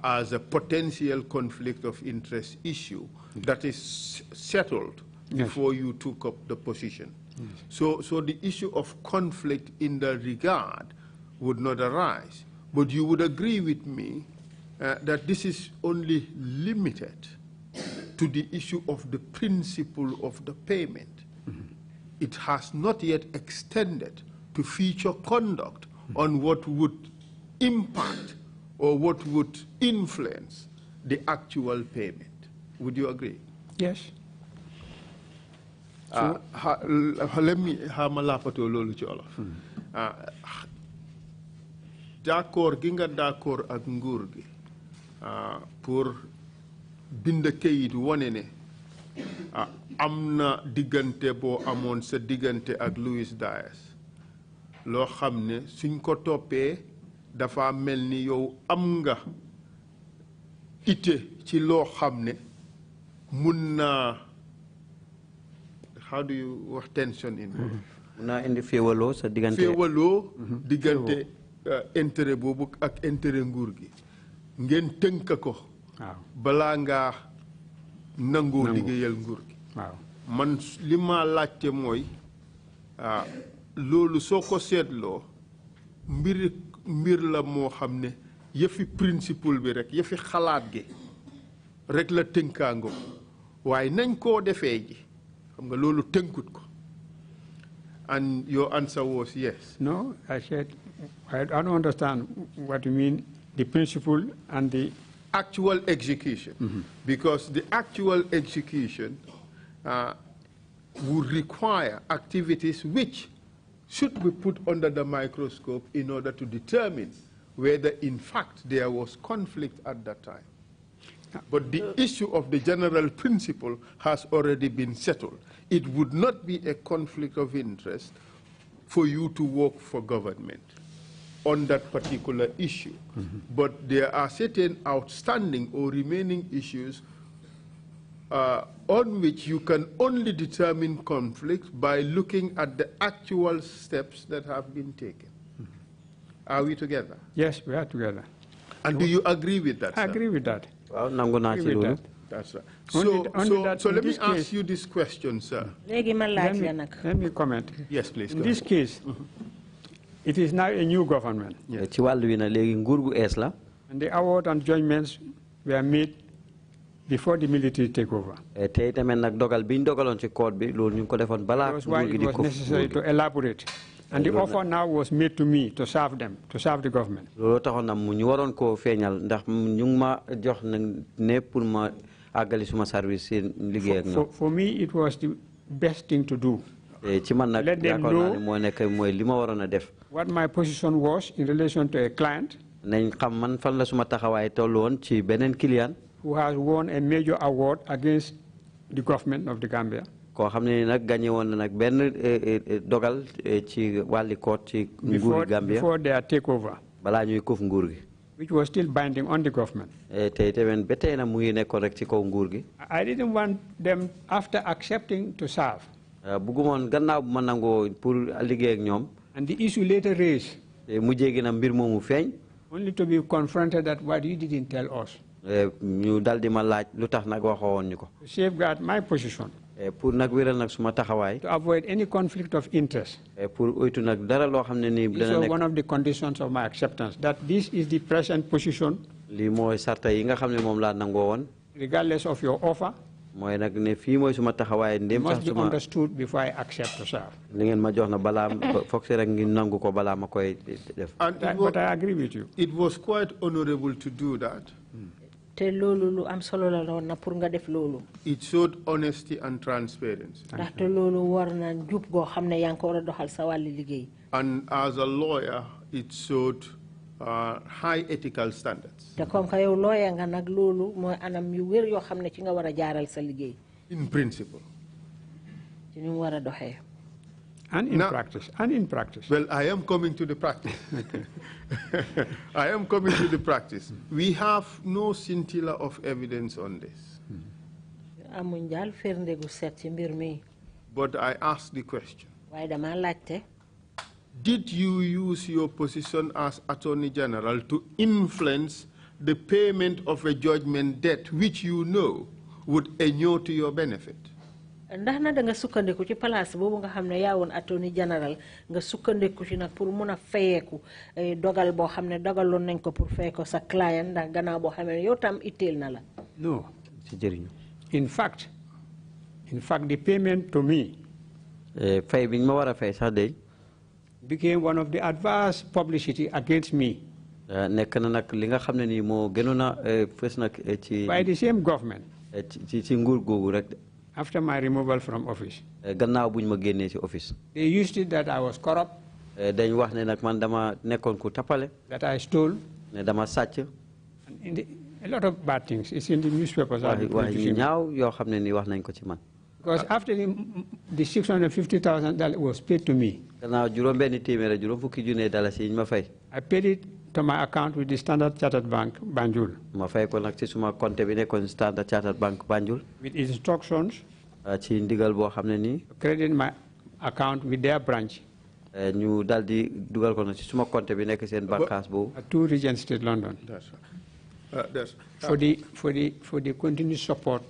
as a potential conflict of interest issue that is settled before you took up the position. So the issue of conflict in that regard would not arise. But you would agree with me that this is only limited to the issue of the principle of the payment. It has not yet extended to future conduct on what would impact or what would influence the actual payment. Would you agree? Yes. Let me malapato lolu ci olof. D'accord gi nga d'accord ak nguur gi pour bind kayit wone ne am na diggante boo amoon sa diggante ak Louis Dias loo xam ne suñ ko toppee dafa mel ni yow am nga ite ci loo xam ne mun naa how do you wax tension in na indi féewaloo sa diggante diggante intérêt boobu ak intérêt nguur gi ngeen tënk ko balaa ngaa nangoo liggéeyal nguur gi man li ma laajte mooy loolu soo ko seetloo mbir la moo xam ne yëfi principle bi rek yëfi xalaat gi rek la tënkaango waaye nañ koo defee ji xam nga loolu tënkut ko. And your answer was yes. No, I said, I don't understand what you mean, the principle and the actual execution. Because the actual execution would require activities which should be put under the microscope in order to determine whether in fact there was conflict at that time. But the issue of the general principle has already been settled. It would not be a conflict of interest for you to work for government on that particular issue. But there are certain outstanding or remaining issues on which you can only determine conflict by looking at the actual steps that have been taken. Are we together? Yes, we are together. And do you agree with that, I agree with that. Well, that's right. So let me ask you this question, sir. Let me comment. Yes, please. In this case, it is now a new government. Yes. And the award and judgments were made before the military takeover. That's why it was necessary to elaborate. And the offer now was made to me to serve them, to serve the government. For me, it was the best thing to do. Let them know what my position was in relation to a client who has won a major award against the government of the Gambia. Before their takeover, which was still binding on the government. I didn't want them, after accepting, to serve. And the issue later raised, only to be confronted that what you didn't tell us. To safeguard my position. To avoid any conflict of interest. This was one of the conditions of my acceptance, that this is the present position, regardless of your offer. It must be understood before I accept to serve. But I agree with you. It was quite honorable to do that. It showed honesty and transparency. And as a lawyer, it showed high ethical standards. In principle. And in practice. And in practice. Well, I am coming to the practice. I am coming to the practice. We have no scintilla of evidence on this. But I ask the question. Did you use your position as Attorney General to influence the payment of a judgment debt which you know would inure to your benefit? Ndax na da nga sukkandiku ci place boobu nga xam ne yaa woon Attorney General nga sukkandiku ci nag pour mun a fayeeku dogal boo xam ne dogaloon nañ ko pour fay ko sa client ndax gannaaw boo xam ne yow tam itteel na la. No. In fact, the payment to me fay biñ ma war a fay sax day became one of the adverse publicity against me. Nekk na nag li nga xam ne nii moo gënoon a fës nag ci by the same government. ci nguur googu rek. After my removal from office. Gannaaw buñ ma génnee ci office. They used it that I was corrupt. Dañ wax ne nag man dama nekkoon ku tapale. That I stole. Ne dama sàcc. A lot of bad things. It's in the newspapers. Wax ñaaw yoo xam ne nii wax nañ ko ci man. Because after the $650,000 that was paid to me. Gannaaw juróom benn téeméer juróom fukki junne dalasi yiñ ma fay. I paid it to my account with the Standard Chartered Bank, Banjul. Ma fay ko nag ci suma compte bi nekkoon Standard Chartered Bank, Banjul. With instructions. Ci ndigal boo xam ne nii. Credit my account with their branch. Ñu dal di dugal ko nag ci suma compte bi nekk seen bànqaas boobu. 2 Regent Street, London. For the continued support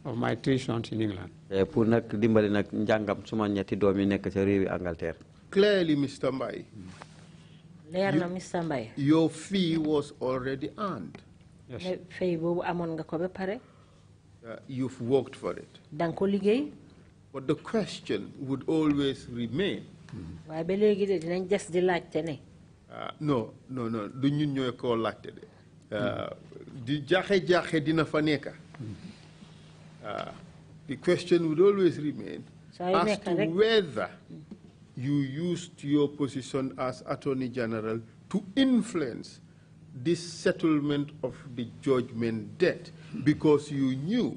of my 3 sons in England. Pour nag dimbali nag njàngam suma ñetti doom yi nekk ca réewi Angleterre. Clearly, Mr. Mbai. Mr. Mbai. Your fee was already earned. Yes. You've worked for it. But the question would always remain. No. Du ñun ñoy ko laajte de. Di jaxe dina fa nekk. The question would always remain as to whether you used your position as Attorney General to influence this settlement of the judgment debt, because you knew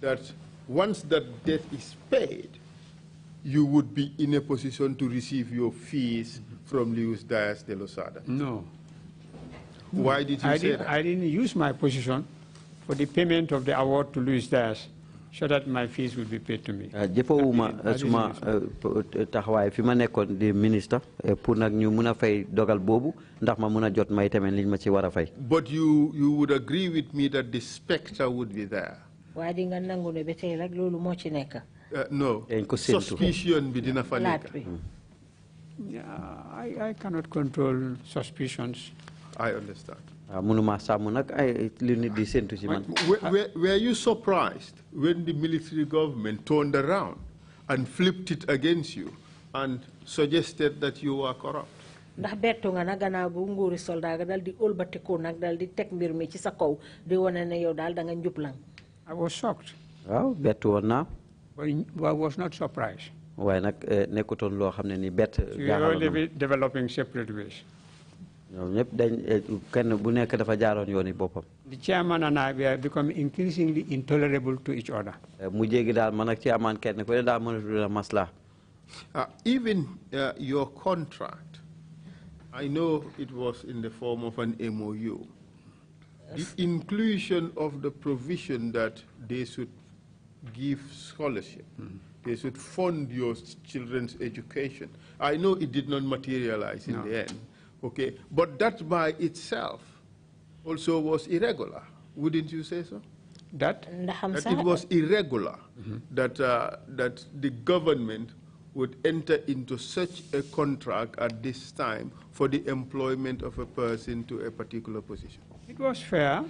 that once that debt is paid, you would be in a position to receive your fees from Luis Diaz de Losada. No. Why did you say that? I didn't use my position for the payment of the award to Luis Diaz, so that my fees would be paid to me. Jëfewuma suma taxawaay fi ma nekkoon di ministre pour nag ñu mun a fay dogal boobu ndax ma mun a jot may tamit liñ ma ci war a fay. But you would agree with me that the spectre would be there. No. Suspicion bi dina fa nekk. I cannot control suspicions. I understand. Were you surprised when the military government turned around and flipped it against you and suggested that you were corrupt? I was shocked. Well, but I was not surprised. We are developing separate ways. The chairman and I were becoming increasingly intolerable to each other. Even your contract, I know it was in the form of an MOU. The inclusion of the provision that they should give scholarship, they should fund your children's education. I know it did not materialize in the end. Okay, but that by itself also was irregular, wouldn't you say so? That it was irregular, that the government would enter into such a contract at this time for the employment of a person to a particular position. It was fair,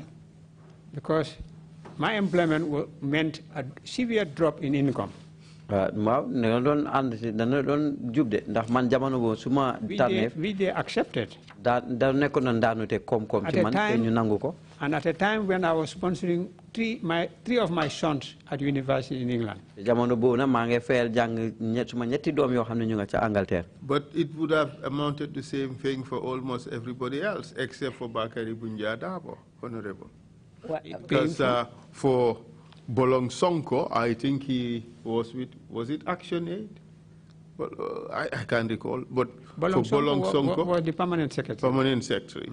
because my employment meant a severe drop in income. We they accepted. At a time And at a time when I was sponsoring three of my sons at university in England. But it would have amounted the same thing for almost everybody else, except for Bakari Bunjadabo, Honorable. Because for Bolong Sonko, I think he was it Action Aid? Well, I can't recall. But Bolong for Bolong Sonko was the permanent secretary. Permanent secretary.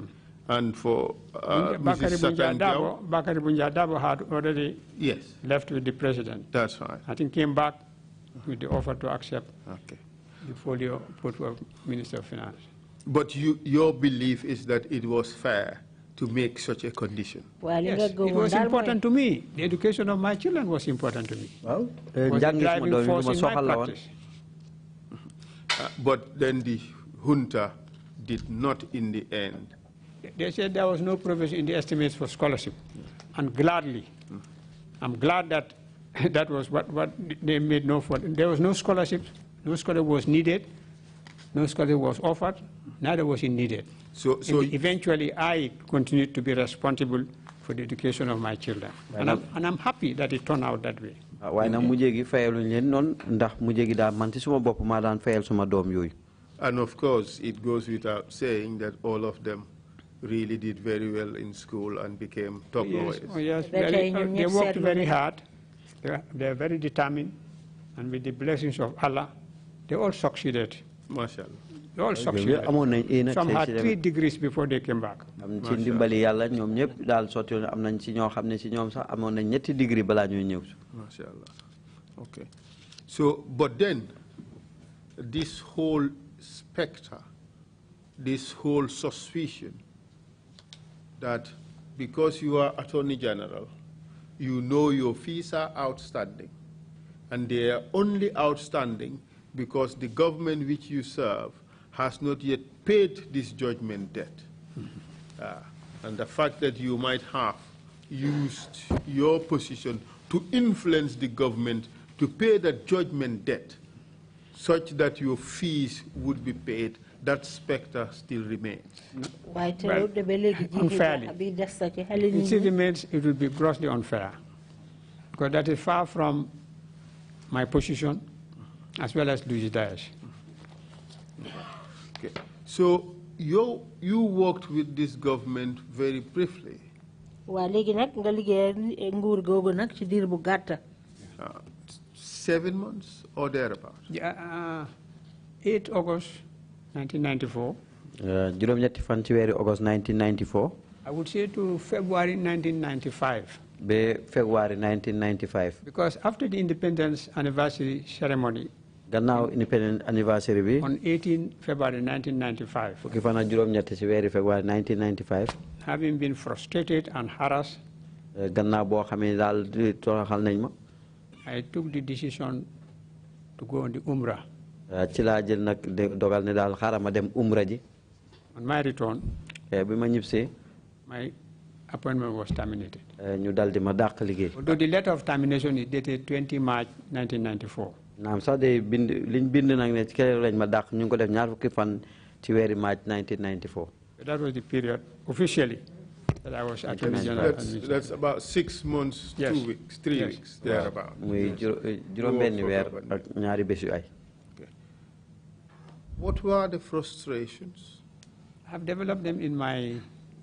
And for Bakari Bunjadabo had already left with the president. That's right. I think came back with the offer to accept the folio put for Minister of Finance. But your belief is that it was fair to make such a condition? Well, yes, it was important to me. The education of my children was important to me. Well, was the driving force in my practice. But then the junta did not in the end. They said there was no provision in the estimates for scholarship. And gladly, I'm glad that that was what they made no for. There was no scholarship. No scholarship was needed. No scholarship was offered. Neither was it needed. So eventually, I continued to be responsible for the education of my children. And I'm happy that it turned out that way. And of course, it goes without saying that all of them really did very well in school and became top lawyers. Oh yes, they worked very hard. They're very determined. And with the blessings of Allah, they all succeeded. MashaAllah. They all succeeded. Some had 3 degrees before they came back. MashaAllah. Okay. So, but then, this whole specter, this whole suspicion that because you are Attorney General, you know your fees are outstanding, and they are only outstanding because the government which you serve has not yet paid this judgment debt. And the fact that you might have used your position to influence the government to pay that judgment debt such that your fees would be paid, that specter still remains. Well, unfairly. It still remains, it would be grossly unfair, because that is far from my position as well as Louis Daesh. Okay. So you worked with this government very briefly. 7 months or thereabout? 8 August 1994. August 1994. I would say to February 1995. February 1995. Because after the independence anniversary ceremony, independence anniversary on 18 February 1995. February 1995. Having been frustrated and harassed, I took the decision to go on the Umrah. On my return, my appointment was terminated. Although the letter of termination is dated 20 March 1994. March 1994. That was the period, officially, that I was Attorney General. That's about 6 months, 2 weeks, 3 weeks, thereabout. Okay. What were the frustrations? I've developed them in my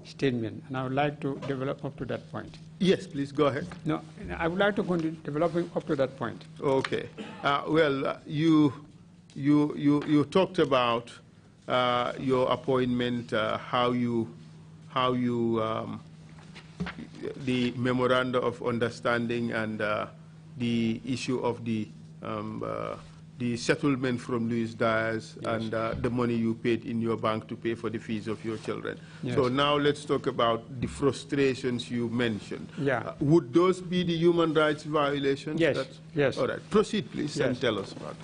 statement, and I would like to develop up to that point. Yes, please go ahead. No, I would like to continue developing up to that point. Okay. You talked about your appointment, the memorandum of understanding and the issue of the settlement from Louis Daesh, and the money you paid in your bank to pay for the fees of your children. Yes. So now let's talk about the frustrations you mentioned. Yeah. Would those be the human rights violations? Yes. Yes. All right. Proceed, please, and tell us about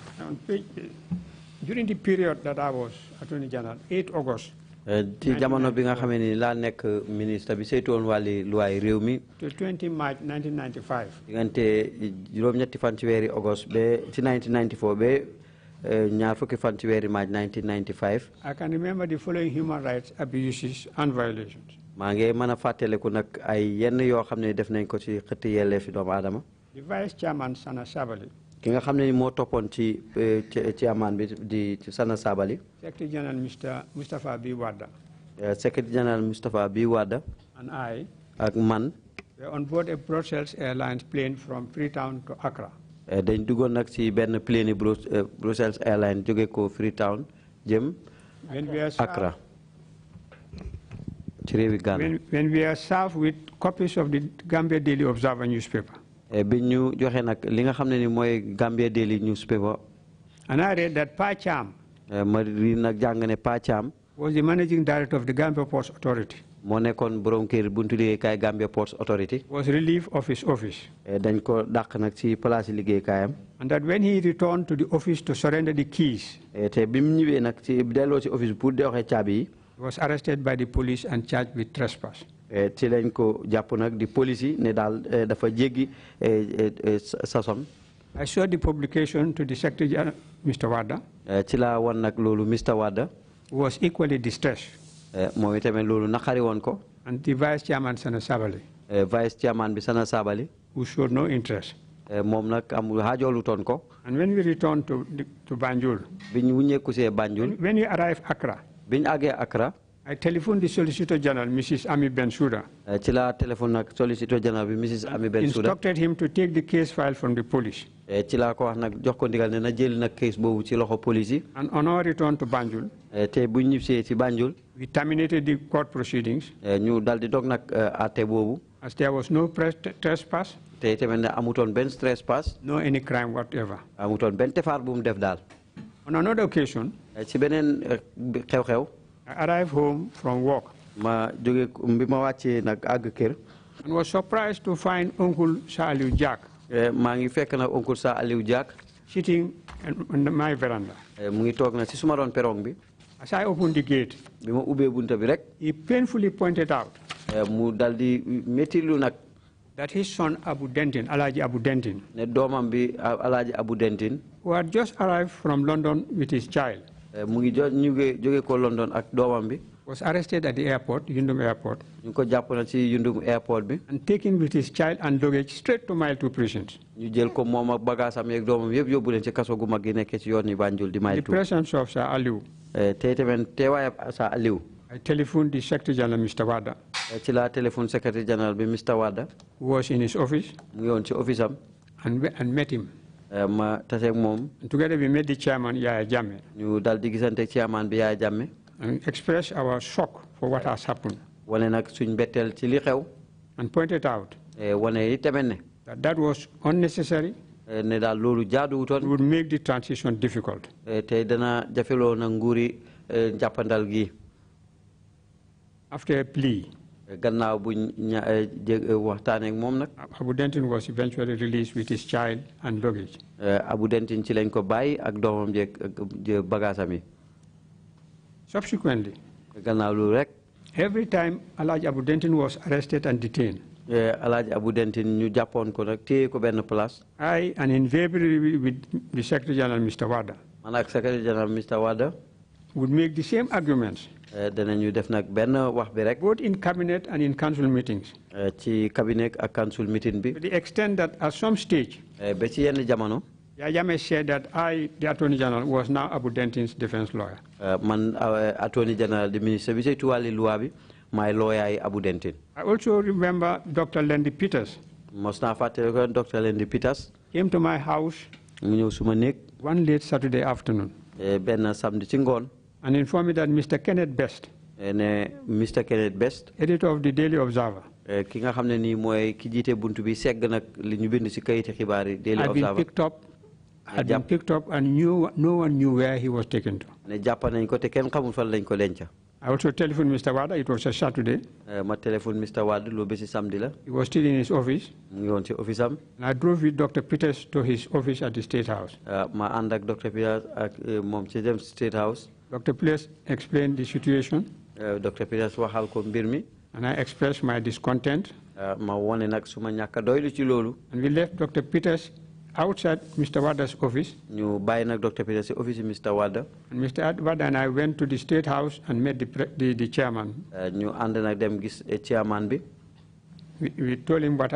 it. During the period that I was Attorney General, 8 August. To 20 March 1995. March 1995. I can remember the following human rights abuses and violations. maa ngi mën a fàttaliku nag ay yenn yoo xam ne def nañ ko ci xëtti yelleefi doomu aadama. The vice chairman Sana Sabali. ki nga xam ne moo toppoon ci chairman bi di Sana Sabali. Secretary General Mr. Mustafa B. Wada. Secretary General Mustafa B. Wada. And I. ak man. We're on board a Brussels Airlines plane from Freetown to Accra. dañ duggoon nag ci benn plane Brussels Airlines jóge ko Freetown jëm Accra. ci réewi Ghana. When we are served with copies of the Gambia Daily Observer newspaper. bi ñu joxe nag li nga xam ne ni mooy Gambia Daily newspaper. And I read that Pa Cham. ma ri nag jàng ne Pa Cham. was the managing director of the Gambia Ports Authority. moo nekkoon borom kër buntu liggéeykaay Gambia Ports Authority. was relieved of his office. dañ ko dàq nag ci place liggéeykaayam. And that when he returned to the office to surrender the keys. te bi mu ñëwee nag ci delloo ci office pour joxe caabi yi. He was arrested by the police and charged with trespass. ci lañ ko jàpp nag di police yi ne daal dafa jéggi sason. I saw the publication to the Secretary General, Mr. Wada. ci laa wan nag loolu Mr. Wada. Who was equally distressed. moom itamit loolu naqari woon ko. And the Vice Chairman Sana Sabali. Vice Chairman bi Sana Sabali. Who showed no interest. moom nag amul xaajoolu toon ko. And when we returned to Banjul. biñ wuññeeku see Banjul. When we arrived Accra. biñ àggee Accra. I telephoned the Solicitor General, Mrs. Ami Bensouda. ci la téléphone nag Solicitor General bi Mrs. Ami Bensouda. Instructed him to take the case file from the police. ci laa ko wax nag jox ko ndigal ne na jël nag case boobu ci loxo police yi. And on our return to Banjul. te buñ ñibbisee ci Banjul. We terminated the court proceedings. ñu dal di dog nag àtte boobu. As there was no trespass. te tamit ne amutoon benn trespass. No any crime whatever. amutoon benn tefaar bu mu def daal. On another occasion. ci beneen xew-xew. I arrived home from work. ma jóge bi ma wàccee nag àgg kër. And was surprised to find Uncle Sir Aliou Jack. maa ngi fekk nag Uncle Sir Aliou Jack. Sitting on my veranda. mu ngi toog na ci suma doon perong bi. As I opened the gate. bi ma ubbee bunta bi rek. He painfully pointed out. mu dal di méttilu nag. That his son Abu Dentin, Alaji Abu Dentin. ne doomam bi Alaji Abu Dentin. Who had just arrived from London with his child. mu ngi jóge ko London ak doomam bi. Was arrested at the airport, Yundum Airport. ñu ko jàpp na ci Yundum Airport bi. And taken with his child and luggage straight to Mile 2 prisons. ñu jël ko moom ak bagaasam yeeg doomam yëpp yóbbu leen ci kaso gu mag gi nekkee ci yoon yi Banjul di Mile 2. The presence of Sir Aliou. te tamit teewaayam Sir Aliou. I telephoned the Secretary General, Mr. Wada. ci la téléphone Secretary General bi Mr. Wada. Who was in his office. mu ngi woon ci office am. And met him. ma taseeg moom. And together we met the chairman, Yaya Jammeh. ñu dal di gisante chairman bi Yaya Jammeh. And expressed our shock for what has happened. wane nag suñ betteel ci li xew. And pointed out. wane yi tamit ne. That was unnecessary. ne daal loolu jaaduwutoon. It would make the transition difficult. te dana jafeloo na nguuri jàppandal gi. After a plea. gannaaw bu waxtaanee ak moom nag. Abu Dentin was eventually released with his child and luggage. Abu Dentin ci lañ ko bàyyi ak doomam jeeg bagaasam yi. Subsequently. gannaaw loolu rek. Every time Alhaji Abu Dentin was arrested and detained. Alhaji Abu Dentin ñu jàppoon ko nag téye ko benn place. I, and invariably with the Secretary General, Mr. Wada. man ak Secretary General Mr. Wada. would make the same arguments. danañu def nag benn wax bi rek. both in cabinet and in council meetings. ci cabinet ak council meeting bi. To the extent that at some stage. ba ci yenn jamono. Yaya Jammeh said that I, the Attorney General, was now Abu Dentin's defense lawyer. man Attorney General di ministre bi saytu wàlli loi bi maay lawyer yi Abu Dentin. I also remember Dr. Lendi Peters. mos naa fàttali ko Dr. Lendi Peters. Came to my house. mu ñëw suma néeg. One late Saturday afternoon. benn samedi ci ngoon. And informed me that Mr. Kenneth Best. ne Mr. Kenneth Best. editor of the Daily Observer. ki nga xam ne nii mooy ki jiite buntu bi segg nag li ñu bind ci kayiti xibaar yi Daily Observer. had been picked up and no one knew where he was taken to. ne jàpp nañ ko te kenn xamul fan lañ ko denca. I also telephoned Mr. Wada. It was a Saturday. ma téléphone Mr. Wade loolu bési samedi la. He was still in his office. mu ngi woon ci office am. And I drove with Dr. Peters to his office at the State House. ma ànd ak Dr. Peters ak moom ci dem State House. Dr. Peters explained the situation. Dr. Peters waxal ko mbir mi. And I expressed my discontent. ma wone nag suma ñàkk a doylu ci loolu. And we left Dr. Peters outside Mr. Wada's office. ñu bàyyi nag Dr. Peter si office Mr. Wada. And Mr. Wada and I went to the State House and met the chairman. ñu ànd nag dem gis chairman bi. We told him what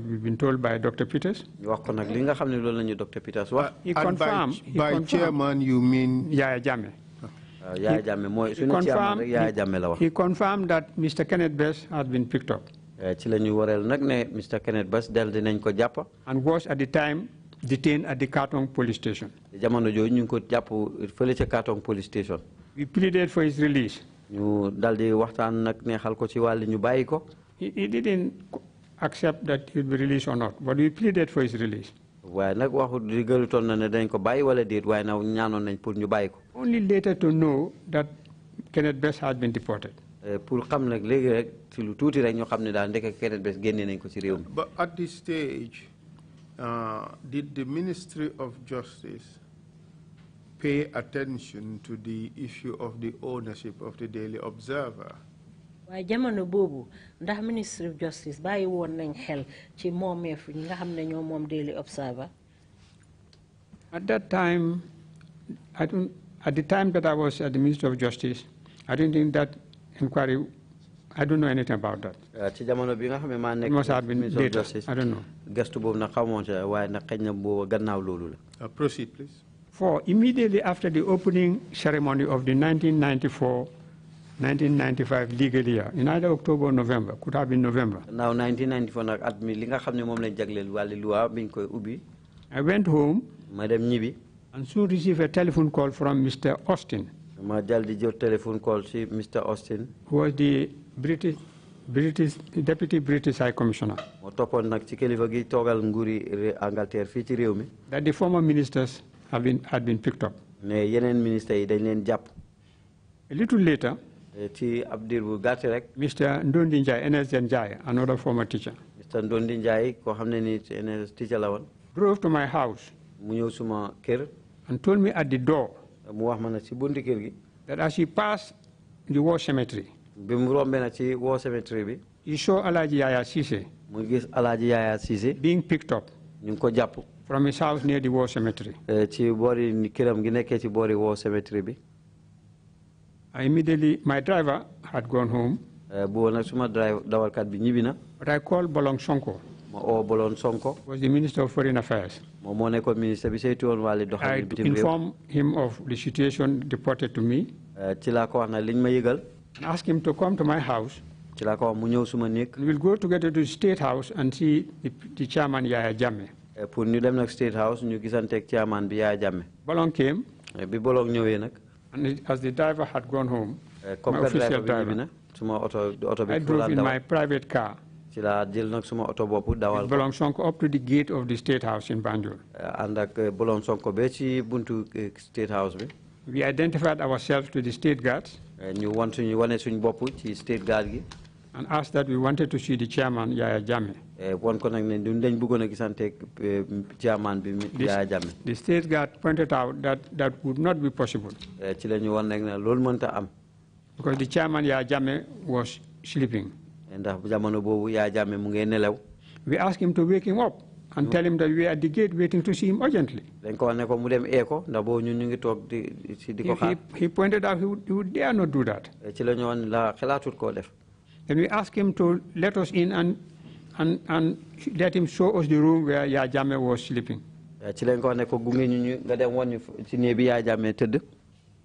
we've been told by Dr. Peters. ñu wax ko nag li nga xam ne loolu la ñu Dr. Peters wax. He confirmed. By chairman you mean Yaya Jammeh. Yaya Jammeh mooy suñu chairman rek Yaya Jammeh la wax. He confirmed that Mr. Kenneth Best had been picked up. ci la ñu wareel nag ne Mr. Kenneth Best del dinañ ko jàpp. And was at the time detained at the Kartong police station. jamono jooju ñu ngi ko jàpp fële ca Kartong police station. We pleaded for his release. ñu dal di waxtaan nag neexal ko ci wàllu ñu bàyyi ko. He didn't accept that he would be released or not, but we pleaded for his release. waaye nag waxu diggalutoon na ne dañ ko bàyyi wala déet waaye nag ñaanoon nañ pour ñu bàyyi ko. Only later to know that Kenneth Best had been deported. pour xam nag léegi rek ci lu tuuti rek ñu xam ne daal ndeke Kenneth Best génne nañ ko ci réew mi. But at this stage, did the Ministry of Justice pay attention to the issue of the ownership of the Daily Observer? waaye jamono boobu ndax Ministry of Justice bàyyi woon nañ xel ci moomeef ñi nga xam ne ñoo moom Daily Observer. At that time, at the time that I was at the Ministry of Justice, I didn't think that inquiry, I don't know anything about that. ci jamono bi nga xam ne maa nekk It must have been Ministry of later. Justice. I don't know. Gestu boobu nag xamoon sa waaye nag xëy na boobu gannaaw loolu la. Proceed, please. For immediately after the opening ceremony of the 1994-1995 legal year, in either October or November, could have been November. Now 1994 nag at mi li nga xam ne moom lañ jagleel wàllu loi biñ koy ubbi. I went home ma dem ñibbi. and soon received a telephone call from Mr. Austin, ma dal di jot téléphone call si Mr. Austin. who was the Deputy British High Commissioner. moo toppoon nag ci kilifa gi toogal nguuri Angleterre fii ci réew mi. That the former ministers had been picked up. ne yeneen ministres yi dañ leen jàpp. A little later, ci ab diir bu gàtt rek. Mr. Ndondi Njai, NS Njai, another former teacher, Mr. Ndondi Njai koo xam ne ni NS teacher la woon. drove to my house mu ñëw suma kër. and told me at the door mu wax ma nag ci bunti kër gi. that as he passed the war cemetery, bi mu rombee nag ci war cemetery bi. he saw Alaji Yaya Sise mu gis Alaaji Yaya Cissé. being picked up ñu ngi ko jàpp. from his house near the war cemetery. ci boori këram gi nekkee ci boori war cemetery bi. My driver had gone home, bu nag suma dawalkat bi ñibbi na. but I called Bolong Sonko, ma oo Bolong Sonko. who was the Minister of Foreign Affairs. moom moo nekkoon ministre bi saytu woon wàllu I doxalin bitim réew. informed him of the situation reported to me ci laa ko wax na liñ ma yëgal. and asked him to come to my house. ci laa ko wax mu ñëw suma néeg. And we'll go together to the State House and see the chairman, Yaya Jammeh. pour ñu dem nag State House ñu gisanteeg chairman bi Yaya Jammeh. Bolong came, bi Bolong ñëwee nag. and as the driver had gone home, comme my que driver official bi ñibbi driver, na suma oto bi. I drove in my private car ci laa jël nag suma oto bopp dawal with ko. Bolong Sonko up to the gate of the State House in Banjul. ànd ak Bolong Sonko ba ci buntu State House bi. We identified ourselves to the state guards ñu wane suñ bopp ci State Guard gi. and asked that we wanted to see the chairman, Yaya Jammeh. won ko nag ne duñ dañ bëggoon a gisanteeg chairman bi Yaya Jammeh. The state guard pointed out that that would not be possible ci la ñu wan nag ne loolu mënta am. because the chairman, Yaya Jammeh, was sleeping. ndax jamono boobu Yaya Jammeh mu ngi nelaw. We asked him to wake him up and tell him that we are at the gate waiting to see him urgently. dañ ko wax ne ko mu dem ko ndax boobu ñun ñu ngi toog di ko xaar. He pointed out he would dare not do that. ci la ñu wan la xalaatut koo def. Then we asked him to let us in and let him show us the room where Yaya Jammeh was sleeping. ci lañ ko wax ne ko gunge ñu nga dem woon ñu ci néeg bi Yaya Jammeh tëdd.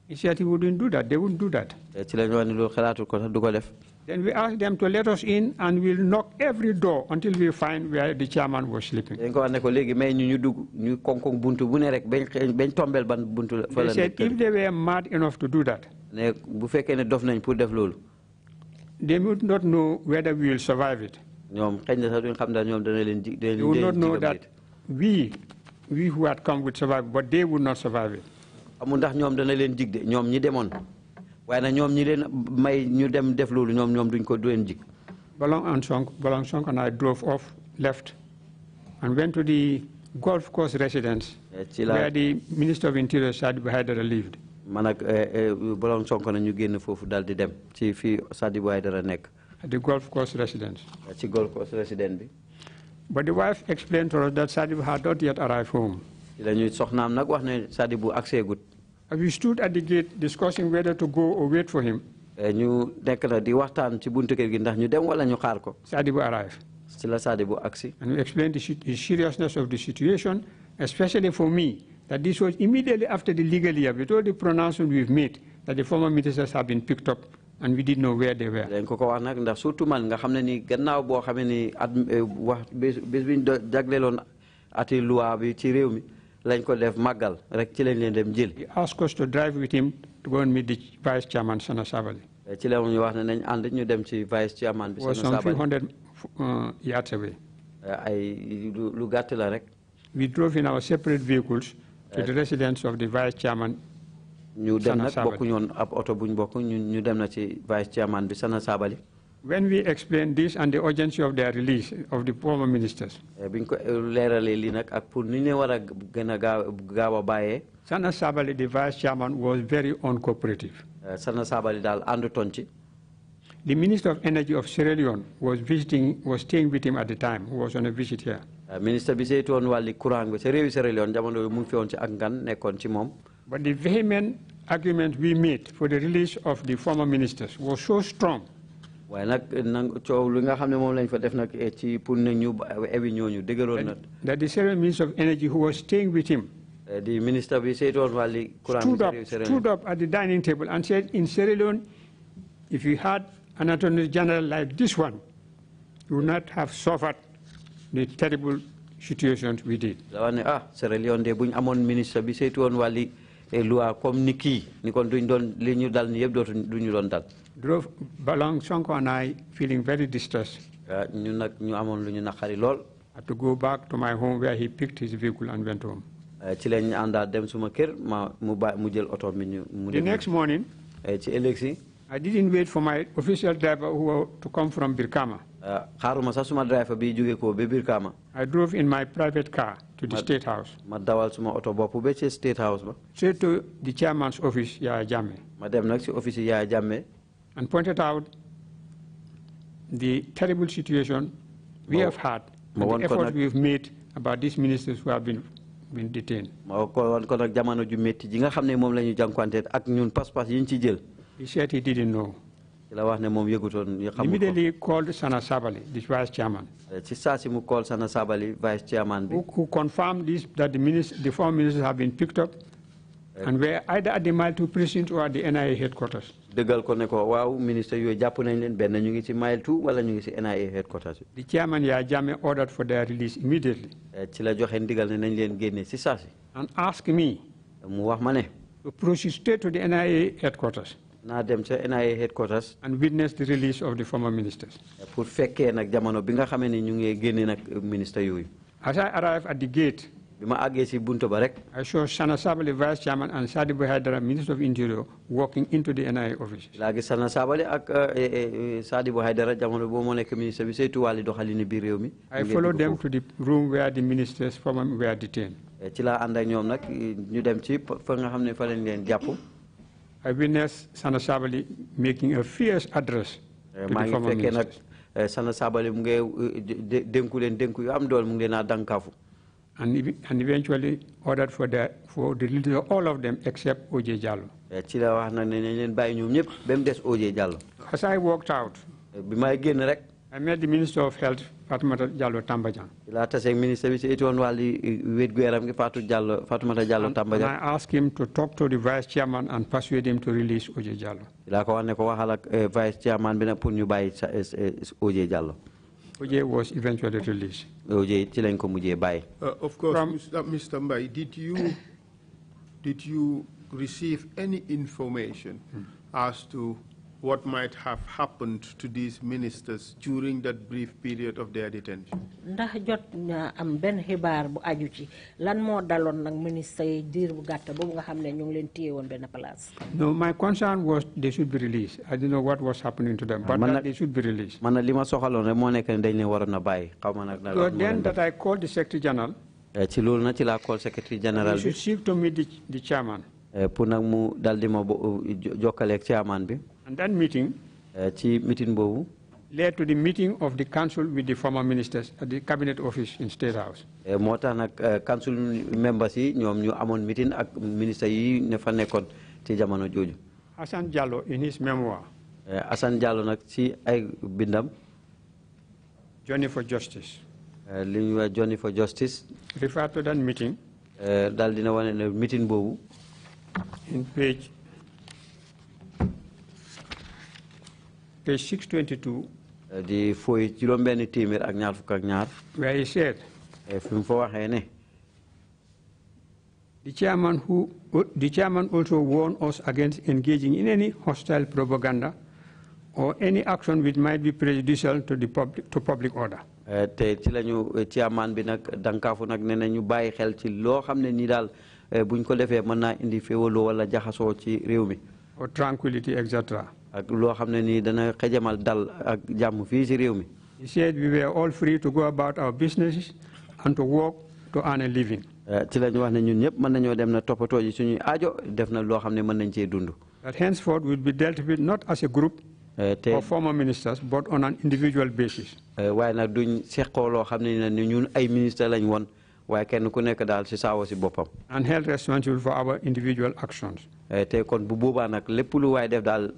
He said he wouldn't do that. They wouldn't do that. ci lañ wax ne loolu xalaatut ko sax du ko def. Then we asked them to let us in and we'll knock every door until we find where the chairman was sleeping. dañ ko wax ne ko léegi may ñu dugg ñu koŋ-koŋ buntu bu ne rek bañ tombel ban buntu fa la They said if they were mad enough to do that, ne bu fekkee ne dof nañ pour def loolu. they would not know whether we will survive it. ñoom xëy na sax duñ xam daal ñoom dana leen They would not know that we who had come would survive, but they would not survive it. amul ndax ñoom dana leen jig de ñoom ñi demoon waaye nag ñoom ñi leen may ñu dem def loolu ñoom duñ ko du leen jig. Bolong Sonko and I drove off, left, and went to the golf course residence where the Minister of Interior, Sadibou Haidara, lived. man ak Bolong Sonko na ñu génn foofu daal di dem ci fii Sadibou Haidara nekk. At the golf course residence. ci golf course residence bi. But the wife explained to us that Sadibou had not yet arrived home. We stood at the gate discussing whether to go or wait for him. Sadibou arrived. And we explained the seriousness of the situation, especially for me, that this was immediately after the legal year, with all the pronouncements we've made, that the former ministers have been picked up, and we didn't know where they were. He asked us to drive with him to go and meet the Vice Chairman, Sana Sabali. It was some few hundred yards away. We drove in our separate vehicles to the residence of the Vice Chairman, Sana Sabali. When we explained this and the urgency of their release of the former ministers, Sana Sabali, the Vice Chairman, was very uncooperative. The Minister of Energy of Sierra Leone was staying with him at the time, who was on a visit here. Minister but the vehement argument we made for the release of the former ministers was so strong that the Sierra Minister of Energy, who was staying with him, stood up at the dining table and said, in Sierra Leone, if you had an Attorney General like this one, you would not have suffered the terrible situations we did. Drove along Sonko and I feeling very distressed. I had to go back to my home where he picked his vehicle and went home. The next morning, I didn't wait for my official driver to come from Birkama. I drove in my private car to the State House. Straight to the chairman's office, Yaya Jammeh, and pointed out the terrible situation we have had and the effort we have made about these ministers who have been detained. He said he didn't know. Immediately called Sana Sabali, the Vice Chairman, who confirmed this, that the former ministers have been picked up and were either at the Mile 2 precinct or at the NIA headquarters. The chairman, Yaya Jammeh, ordered for their release immediately and asked me to proceed straight to the NIA headquarters and witness the release of the former ministers. As I arrived at the gate, I saw Sana Sabali, Vice Chairman, and Sadibou Haidara, Minister of Interior, walking into the NIA office. I followed them to the room where the ministers formerly were detained. I witnessed Sana Sabali making a fierce address to the former ministers. And eventually ordered for the release of all of them except O.J. Jallow. As I walked out, I met the Minister of Health, Fatoumata Jallow Tambajang. And I asked him to talk to the Vice Chairman and persuade him to release O.J. Jallow. O.J. was eventually released. Of course, Mr. Mbai, did you receive any information as to what might have happened to these ministers during that brief period of their detention? Ndax jot am ben xibaar bu aju ci lan mo dalon nak ministre yi dir bu gatt bobu nga xamne ñu ngi leen tiyé won ben place. No, my concern was they should be released. I don't know what was happening to them, but that they should be released. Man lima soxalon rek mo nek dañ leen warona bayyi xawma nak na. So then that I called the Secretary General. Ci lool na ci la call Secretary General bi. He should seek to meet the chairman. Pour nak mu daldi ma jokkale ak chairman bi. And that meeting, ci meeting bobu, led to the meeting of the council with the former ministers at the cabinet office in State House. moo tax nag council members yi ñoom ñu amoon meeting ak ministre yi ne fa nekkoon ci jamono jooju. Hassan Jallow in his memoir. Hassan Jallow nag ci ay bindam. Journey for Justice. li ñuy wax Journey for Justice. Refer to that meeting. daal dina wane ne meeting boobu. In page 622. di fooy juróom-benn téeméer ak ñaar fukk ak ñaar. Where he said. fi mu fa waxee ne. The chairman also warned us against engaging in any hostile propaganda or any action which might be prejudicial to public order. te ci lañu chairman bi nag dankaafu nag ne nañu bàyyi xel ci loo xam ne nii daal buñ ko defee mën naa indi féewaloo wala jaxasoo ci réew mi. Or tranquility, etc. ak loo xam ne nii dana xejamal dal ak jàmm fii ci réew mi. He said we were all free to go about our businesses and to work to earn a living. ci lañu wax ne ñun ñëpp mën nañoo dem na toppatoo ji suñuy aajo def na loo xam ne mën nañ cee dund. That henceforth will be dealt with not as a group of former ministers but on an individual basis. waaye nag duñ seqoo loo xam ne ñun ay ministre lañ woon waaye kenn ku nekk daal si saawo si boppam. And held responsible for our individual actions. te kon bu boobaa nag lépp lu waay def daal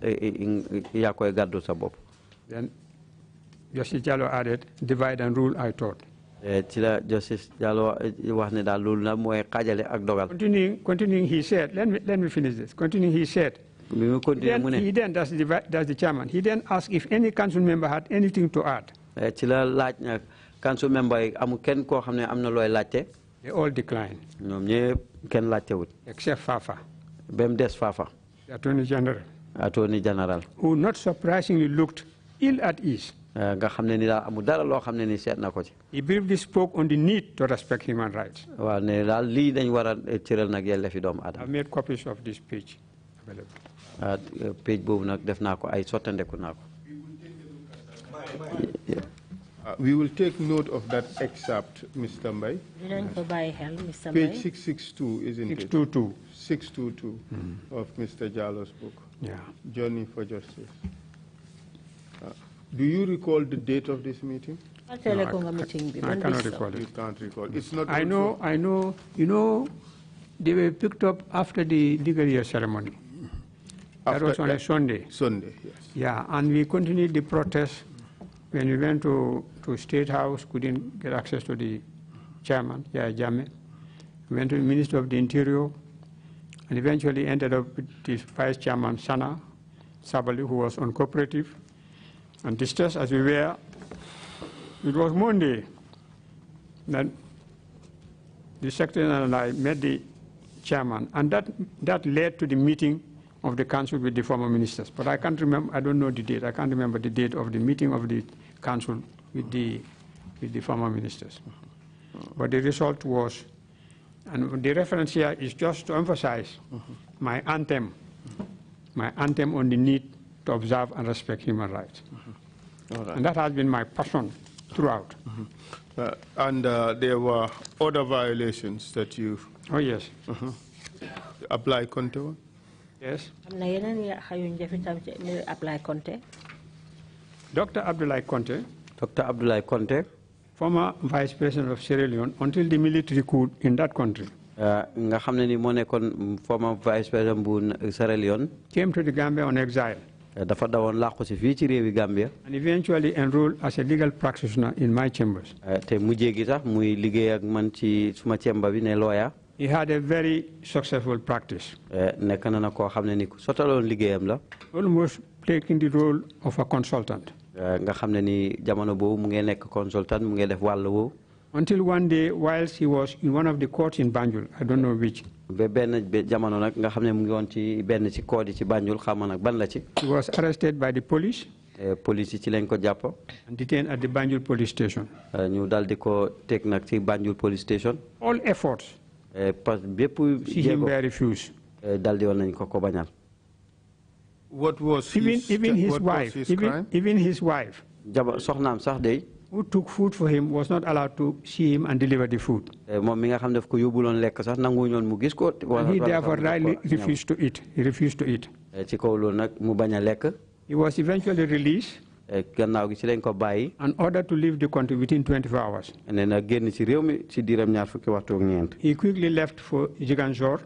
yaa koy gàddu sa bopp. Then Justice Jallow added, divide and rule, I thought. ci la Justice Jallow wax ne daal loolu nag mooy xaajale ak dogal. Continuing, he said, let me finish this. Continuing, he said, he then, that's the chairman, he then asked if any council member had anything to add. ci la laaj nag council member yi amul kenn koo xam ne am na looy laajte. They all declined. ñoom ñëpp kenn laajtewut. Except Fafa. ba mu des Fafa. The Attorney General. Attorney General. Who not surprisingly looked ill at ease. nga xam ne ni daal amul dara loo xam ne ni seet na ko ci. He briefly spoke on the need to respect human rights. waaw ne daal lii dañ war a cëral nag yelleefi doomu aadama. I've made copies of this page available. page boobu nag def naa ko ay sottandeku naa ko. We will take note of that excerpt, Mr. Mbai. Page 662, isn't it? 622. 622 of Mr. Jalow's book. Yeah. Journey for Justice. Do you recall the date of this meeting? No, I cannot recall it. You can't recall. It's not. I know. You know, they were picked up after the legal year ceremony. That was on a Sunday. Sunday, yes. Yeah, and we continued the protest when we went to State House, couldn't get access to the chairman, Jame. We went to the Minister of the Interior, and eventually ended up with the Vice Chairman, Sana Sabali, who was uncooperative. And distressed as we were, it was Monday that the secretary and I met the chairman, and that led to the meeting of the council with the former ministers. But I can't remember, I don't know the date, I can't remember the date of the meeting of the council with the former ministers. But the result was, and the reference here is just to emphasize my anthem on the need to observe and respect human rights. Right. And that has been my passion throughout. And there were other violations that you... Oh, yes. Apply Conte? Yes. Dr. Abdoulaye Conte. Dr. Abdoulaye Conte. Former Vice President of Sierra Leone until the military coup in that country. Nga xamne ni mo nekkon former Vice President bu Sierra Leone. Came to the Gambia on exile. Dafa dawon laqku ci fi ci rewi Gambia. And eventually enrolled as a legal practitioner in my chambers. Te mujjé gi sax muy liggéey ak man ci suma chamber bi ne lawyer. He had a very successful practice. Nekk na ko xamne ni sotalon liggéeyam la. Almost taking the role of a consultant. Nga xamne ni jamono bobu mu ngi nekk consultant mu ngi def walu wo. Until one day, whilst he was in one of the courts in Banjul, I don't know which. He was arrested by the police and detained at the Banjul police station. All efforts see him were refused. What was even his wife, who took food for him, was not allowed to see him and deliver the food. And he therefore rightly refused to eat. He refused to eat. He was eventually released. gannaaw gi ci lañ ko bàyyi. in order to leave the country within 24 hours. nee na génn ci réew mi ci diiram ñaar fukki waxtu ak ñeent. He quickly left for Ziguinchor.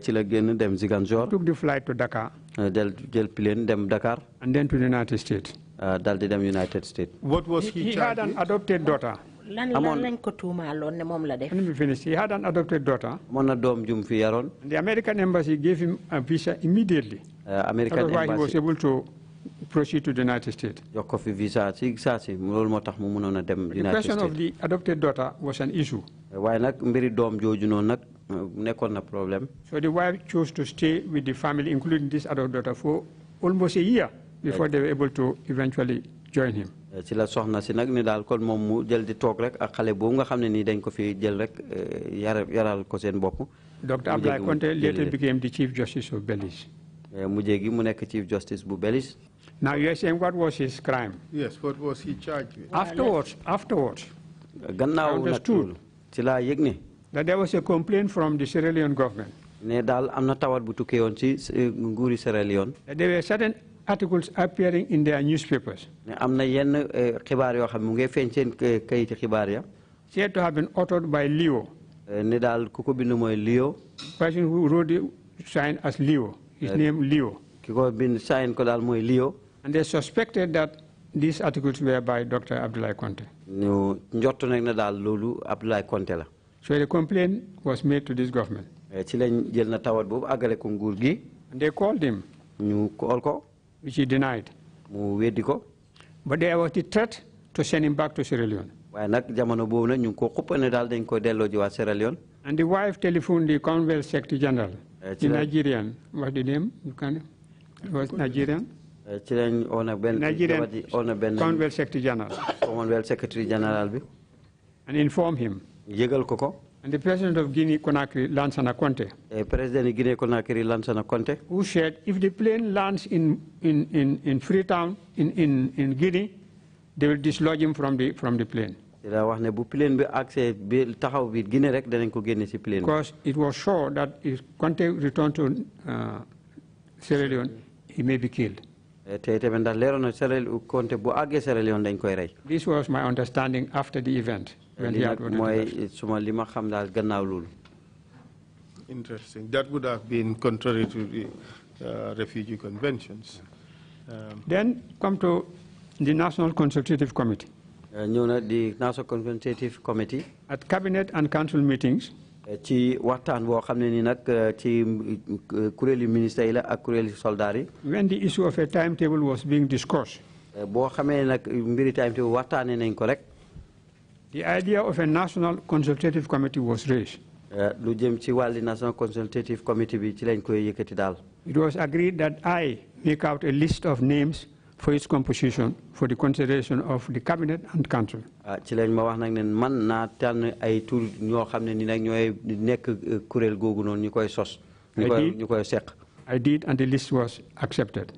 ci la génn dem Ziguinchor. Took the flight to Dakar. jël plane dem Dakar. And then to the United States. dal di dem United States. What was he had an adopted daughter. Lan lañ ko tuumaaloon ne moom la def. Let me finish. He had an adopted daughter. Moon na doom jum fi yaroon. The American embassy gave him a visa immediately. American That's why embassy he was able to proceed to the United States. jox ko fi visa ci saa si loolu moo tax mu mënoon a dem The United question States. of the adopted daughter was an issue. waaye nag mbiri doom jooju noonu nag nekkoon na problème. So the wife chose to stay with the family, including this adopted daughter, for almost a year before they were able to eventually join him. ci la soxna si nag ni daal kon moom mu jël di toog rek ak xale boobu nga xam ne nii dañ ko fi jël rek yaral ko seen bopp. Dr. Abdoulaye Conte later became the Chief Justice of Belize. mujjee gi mu nekk Chief Justice bu Belize. Now you are saying what was his crime? Yes, what was he charged with? Afterwards, gannaaw nag ci laa yëg ne. that there was a complaint from the Sierra Leone government. ne daal am na tawat bu tukkee woon ci nguuri Sierra Leone. That there were certain articles appearing in their newspapers. ne am na yenn xibaar yoo xam ne mu ngi feeñ seen kayiti xibaar ya. said to have been authored by Leo. ne daal ku ko bind mooy Leo. Person who wrote the sign as Leo. His name Leo. ki ko bind sign ko daal mooy Leo. And they suspected that these articles were by Dr. Abdoulaye Conte. ñu njortu nag ne daal loolu Abdoulaye Conte la. So the complaint was made to this government. ci lañ jël na tawat boobu àggale ko nguur gi. And they called him. ñu call ko. Which he denied. mu weddi ko. But there was the threat to send him back to Sierra Leone. waaye nag jamono boobu nag ñu ngi ko xuppa ne daal dañ ko delloo ji waa Sierra Leone. And the wife telephoned the Commonwealth Secretary General, the Nigerian. What's the name? It was Nigerian. ci lañ oo na benn. Nigerian Commonwealth Secretary General. Commonwealth Secretary General bi. And informed him. yëgal ko ko. And the president of Guinea Conakry, Lansana Conte. President of Guinea Conakry, Lansana Conte. Who said if the plane lands in Freetown, in Guinea, they will dislodge him from the plane. Because it was sure that if Conte returned to Sierra Leone, he may be killed. This was my understanding after the event. When he had Interesting. That would have been contrary to the refugee conventions. Then come to the National Consultative Committee. The National Consultative Committee. At cabinet and council meetings. Ci waxtaan boo xam ne ni nag ci kuréeli ministère yi la ak kuréeli soldaar yi. When the issue of a timetable was being discussed. boo xamee nag mbiri timetable waxtaanee nañ ko rek. The idea of a National Consultative Committee was raised. lu jëm ci wàlli National Consultative Committee bi ci lañ koy yëkkati daal. It was agreed that I make out a list of names for its composition for the consideration of the cabinet and council. ci lañ ma wax nag ne man naa tànn ay tur ñoo xam ne ni nag ñooy nekk kuréel googu noonu ñu koy sos. ñu koy seq. I did, and the list was accepted.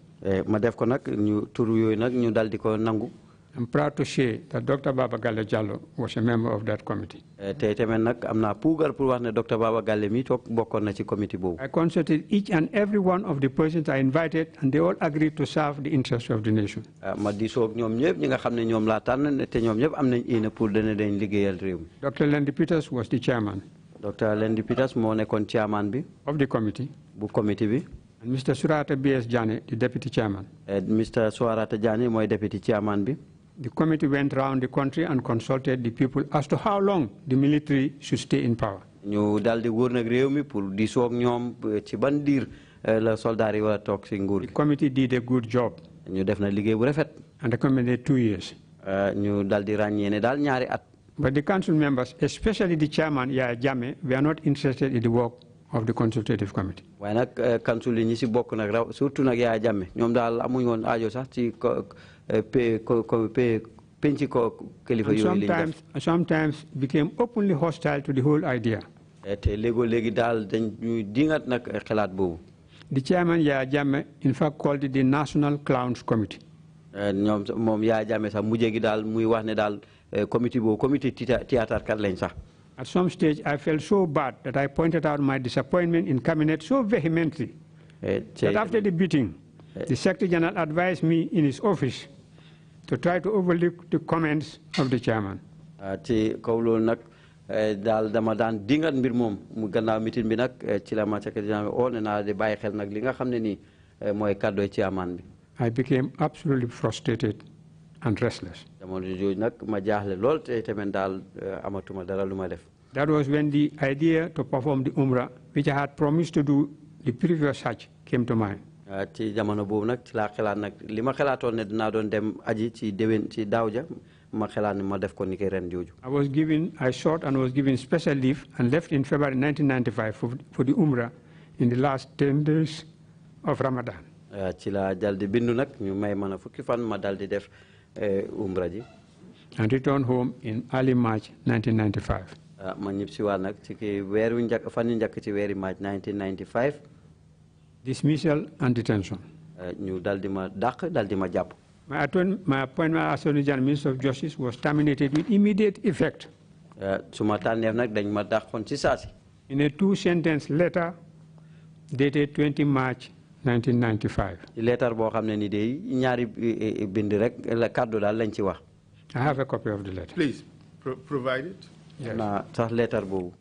ma def ko nag ñu tur yooyu nag ñu dal di ko nangu. I'm proud to say that Dr. Baba Galle Jallo was a member of that committee. te tamit nag am naa puugar pour wax ne Dr. Baba Galle mi toog bokkoon na ci committee boobu. I consulted each and every one of the persons I invited, and they all agreed to serve the interests of the nation. ma diisoo ak ñoom ñëpp ñi nga xam ne ñoom laa tànn te ñoom ñëpp am nañ yéene pour dana dañ liggéeyal réew mi. Dr. Lendi Peters was the chairman. Dr. Lendi Peters moo nekkoon chairman bi. Of the committee. bu committee bi. And Mr. Surata B.S. Jane, the deputy chairman. Mr. Surata Jane mooy deputy chairman bi. The committee went around the country and consulted the people as to how long the military should stay in power. ñu daal di wër nag réew mi pour diisoo ak ñoom ci ban diir la soldat yi war a toog si nguur gi. The committee did a good job. ñu def na liggéey bu rafet. And recommended 2 years. ñu daal di ràññee ne daal ñaari at. But the council members, especially the chairman, Yaya Jammeh, were not interested in the work of the consultative committee. waaye nag council yi ñi si bokk nag raw surtout nag Yaya Jammeh ñoom daal amuñu woon aajo sax ci penc ko kilifa yooyu lañ def. Sometimes became openly hostile to the whole idea. te léegi daal dañ ñuy dingat nag xalaat boobu. The chairman, Yaya Jammeh, in fact called it the National Clowns Committee. ñoom moom Yaya Jammeh sax mujjee gi daal muy wax ne daal committee boobu committee théâtre kat lañ sax. At some stage, I felt so bad that I pointed out my disappointment in cabinet so vehemently that after the beating, the Secretary General advised me in his office to try to overlook the comments of the chairman. Ci kaw loolu nag daal dama daan dingat mbir moom mu gannaaw meeting bi nag ci la ma secrétaire général oo ne naa di bàyyi xel nag li nga xam ne nii mooy kàddooy chairman bi. I became absolutely frustrated and restless. jamono jooju nag ma jaaxle lool te tamit daal amatuma dara lu ma def. That was when the idea to perform the Umrah, which I had promised to do the previous Hajj, came to mind. Ci jamono boobu nag ci laa xalaat nag li ma xalaatoon ne dinaa doon dem aji ci déwén ci daaw ja ma xalaat ne ma def ko ni ki ren jooju. I sought and was given special leave and left in February 1995 for the Umrah in the last 10 days of Ramadan. Ci la dal di bindu nag ñu may mën a fukki fan ma dal di def Umrah ji. And returned home in early March 1995. Ma ñib si waat nag ci ki weeru njëkk fan yu njëkk ci weeri March 1995. Dismissal and detention. ñu dal di ma dàq dal di ma jàpp. My appointment as Attorney General Minister of Justice was terminated with immediate effect. Suma tànneef nag dañ ma dàqoon ci saasi. In a 2-sentence letter dated 20 March 1995. ci leetar boo xam ne ni de ñaari bind rek la kàddu daal lañ ci wax. I have a copy of the letter. Please, provide it. Yes. naa sax leetar boobu.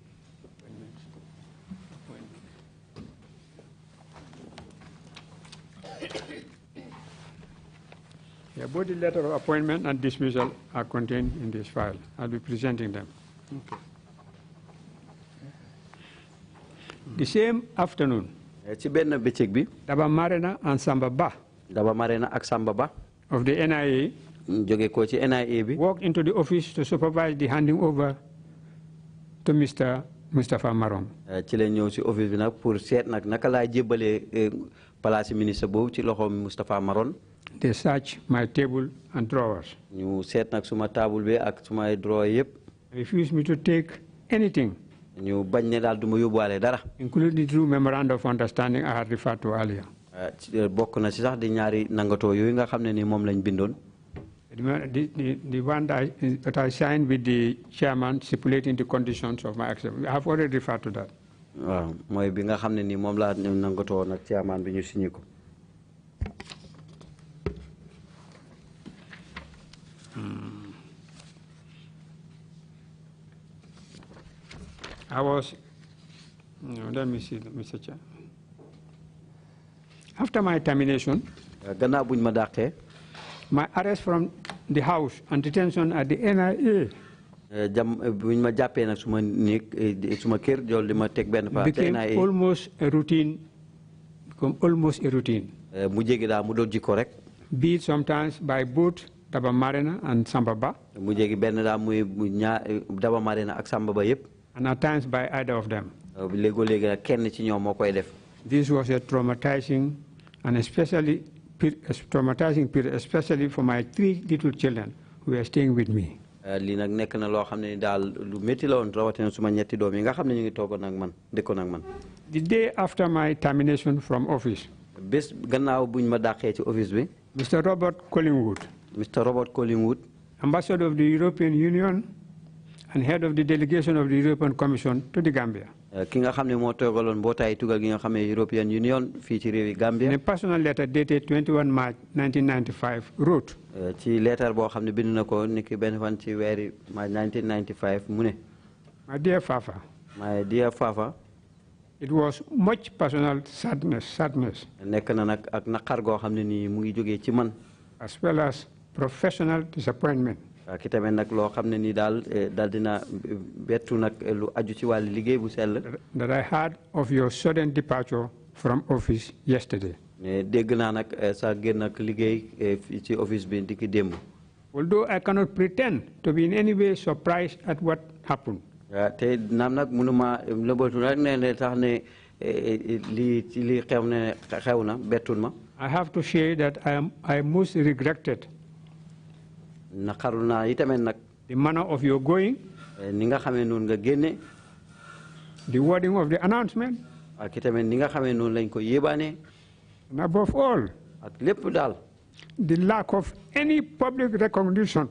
Yeah, both the letter of appointment and dismissal are contained in this file. I'll be presenting them. Okay. The same afternoon, ci benn bëccëg bi. Daba Marena and Samba Ba Daba Marena ak Samba Ba. of the NIA jóge ko ci NIA bi. walked into the office to supervise the handing over to Mr. Mustafa Marom. ci la ñëw ci office bi nag pour seet nag naka laay jébbalee place ministre boobu ci loxoom Mustafa Maron. They searched my table and drawers. ñu seet nag suma table bi ak sumay drawer yëpp. Refused me to take anything, ñu bañ ne daal du ma yóbbuwaale dara. including the true memorandum of understanding I had referred to earlier. bokk na ci sax di ñaari nangatoo yooyu nga xam ne ni moom lañ bindoon. The one that I signed with the chairman stipulating the conditions of my acceptance. I have already referred to that. waaw mooy bi nga xam ne ni moom laa nangatoo nag chairman bi ñu signé ko. Let me see, Mr. Chair. After my termination, gannaaw buñ ma dàqee. my arrest from the house and detention at the NIA buñ ma jàppee nag suma néeg suma kër jool di ma teg benn place. became almost a routine. mu jéggi daal mu doon jikko rek. Be it sometimes by both Daba Marena and Samba Ba, mu jéggi benn daal muy Daba Marena ak Samba Ba yëpp. and at times by either of them. léegoo léegi nag kenn ci ñoom moo koy def. This was a traumatizing period, especially for my 3 little children who were staying with me. lii nag nekk na loo xam ne daal lu métti la woon rawatina suma ñetti doom yi nga xam ne ñu ngi toogoon ak man dëkkoon ak man. The day after my termination from office, bés gannaaw buñ ma dàqee ci office bi. Mr. Robert Collingwood, Ambassador of the European Union and head of the delegation of the European Commission to the Gambia, ki nga xam ne moo toogaloon mbootaay tugal gi nga xam ne European Union fii ci réewi Gambia. in a personal letter dated 21 March 1995, wrote, ci leetar boo xam ne bind na ko niki benn fan ci weeri March 1995 mu ne. My dear Fafa, it was much personal sadness. nekk na nag ak naqar goo xam ne nii mu ngi jógee ci man. as well as professional disappointment. ki tamit nag loo xam ne nii daal dina bettu nag lu aju ci wàllu liggéey bu sell. that I heard of your sudden departure from office yesterday. dégg naa nag sa génn ak liggéey ci office bi ndiki démb. Although I cannot pretend to be in any way surprised at what happened. te naam nag mënuma lëbatu rek ne tax ne lii ci li xew na bettul ma. I have to say that I most regretted naqaru naa itamit nag. the manner of your going. ni nga xamee noonu nga génne. the wording of the announcement. ak itamit ni nga xamee noonu lañ ko yébaane. and above all. ak lépp daal. the lack of any public recognition.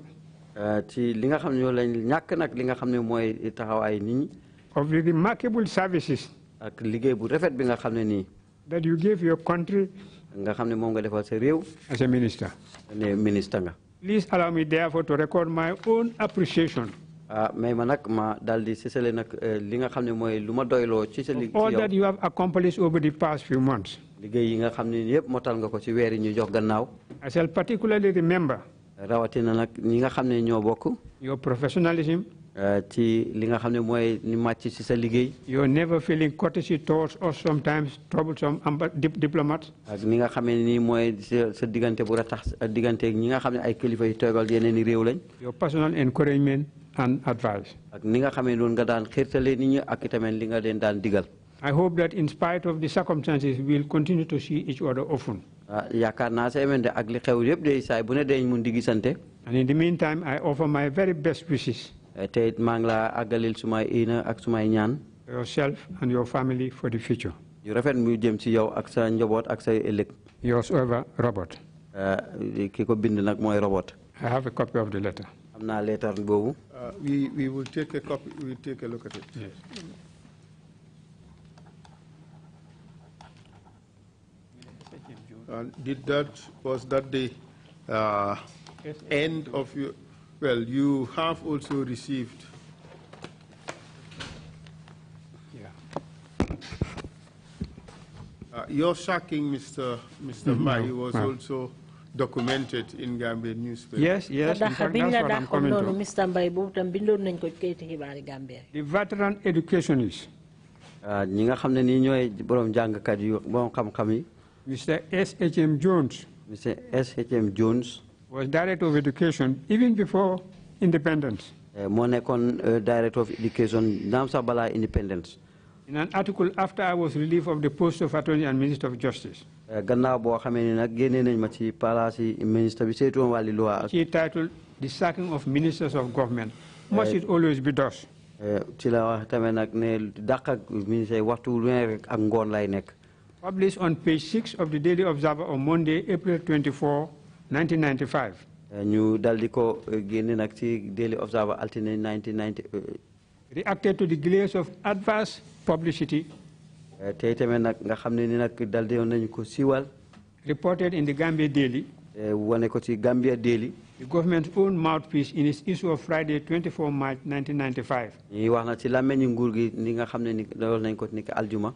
ci li nga xam ne lañ ñàkk nag li nga xam ne mooy taxawaay nit ñi. of the remarkable services. ak liggéey bu rafet bi nga xam ne nii. that you gave your country. nga xam ne moom nga defal sa réew. as a minister. ne ministre nga. Please allow me therefore to record my own appreciation mais ma daldi sesele nak li nga xamne moy luma doylo ci sa all that you have accomplished over the past few months. liggéey yi nga xamne yépp motal nga ko ci wéri ñu jox gannaaw. I shall particularly remember rawatina nak ñi nga xamne ñoo bokk your professionalism, ci li nga xamne moy ni match ci sa liggéey. your never feeling courtesy towards or sometimes troublesome diplomats. ak ni nga xamne ni moy sa digante bu ratax digante ñi nga xamne ay kilifa yu togal yeneen réew lañ. Your personal encouragement and advice. ak ni nga xamne doon nga daan xirtale nit ñi ak tamit li nga leen daan digal. I hope that in spite of the circumstances we will continue to see each other often. yaakaar naa sa emende ak li xew yëpp day saay bu ne dañ mun di gisante. And in the meantime I offer my very best wishes te it maa ngi laa àggalil sumay ina ak sumay ñaan. for yourself and your family for the future. yu rafet mu jëm ci yow ak sa njaboot ak say ëllëg. Yours ever, Robert. ki ko bind nag mooy Robert. I have a copy of the letter. am naa leetar boobu. We will take a copy. We will take a look at it. Yes. Was that the end of your? Well, you have also received. Yeah. Your sacking, Mr. Mbai, was also documented in Gambian newspaper. Yes, yes. In fact, that's what I'm coming to. The veteran educationist, ñi nga xam ne nii ñooy borom jàngkat yu borom xam-xam yi. Mr. S.H.M. Jones. Mr. S.H.M. Jones. Was director of education even before independence. moo nekkoon director of education naam sax balaa independence. In an article after I was relieved of the post of attorney and minister of justice. gannaaw boo xamee ne nag génnee nañ ma ci palaas yi ministre bi saytuwoon wàlli loi. She titled the sacking of ministers of government. Must it always be thus? ci la wax tamit nag ne dàq ak ministre waxtu lu ne rek ak ngoon lay nekk. Published on page 6 of the Daily Observer on Monday, April 24, 1995. ñu daldi ko génne nag ci Daily Observer altine 1990. Reacted to the glares of adverse publicity. tey tamit nag nga xam ne ni nag daldi nañu ko siiwal. Reported in the Gambia Daily. wane ko ci Gambia Daily. The government's own mouthpiece in its issue of Friday, 24 March 1995. ñuy wax na ci làmmeñu nguur gi ni nga xam ne ni loolu nañ ko ni ko aljuma.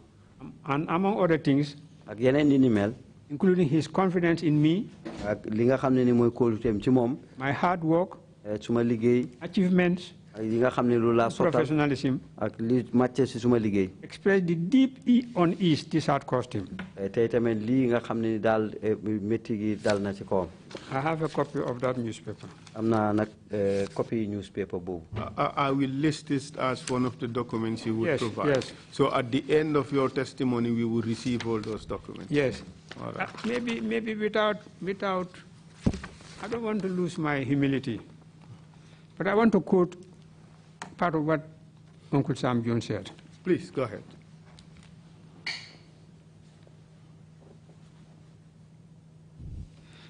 And among other things, ak yeneen ni mel. including his confidence in me, ak li nga xam ne ni mooy kóoluteem ci moom. my hard work, suma liggéey. achievements, ak yi nga xam ne lu laa sottal professionalism, ak li màcce si suma liggéey. expressed the deep unease this had cost him. tey tamit lii nga xam ne ni daal métti gi dal na ci kawam. I have a copy of that newspaper. am naa nag copy newspaper boobu. I will list this as one of the documents you would provide. Yes. So at the end of your testimony, we will receive all those documents. Yes. All right. Maybe without, I don't want to lose my humility, but I want to quote part of what Uncle Sam Jones said. Please, go ahead.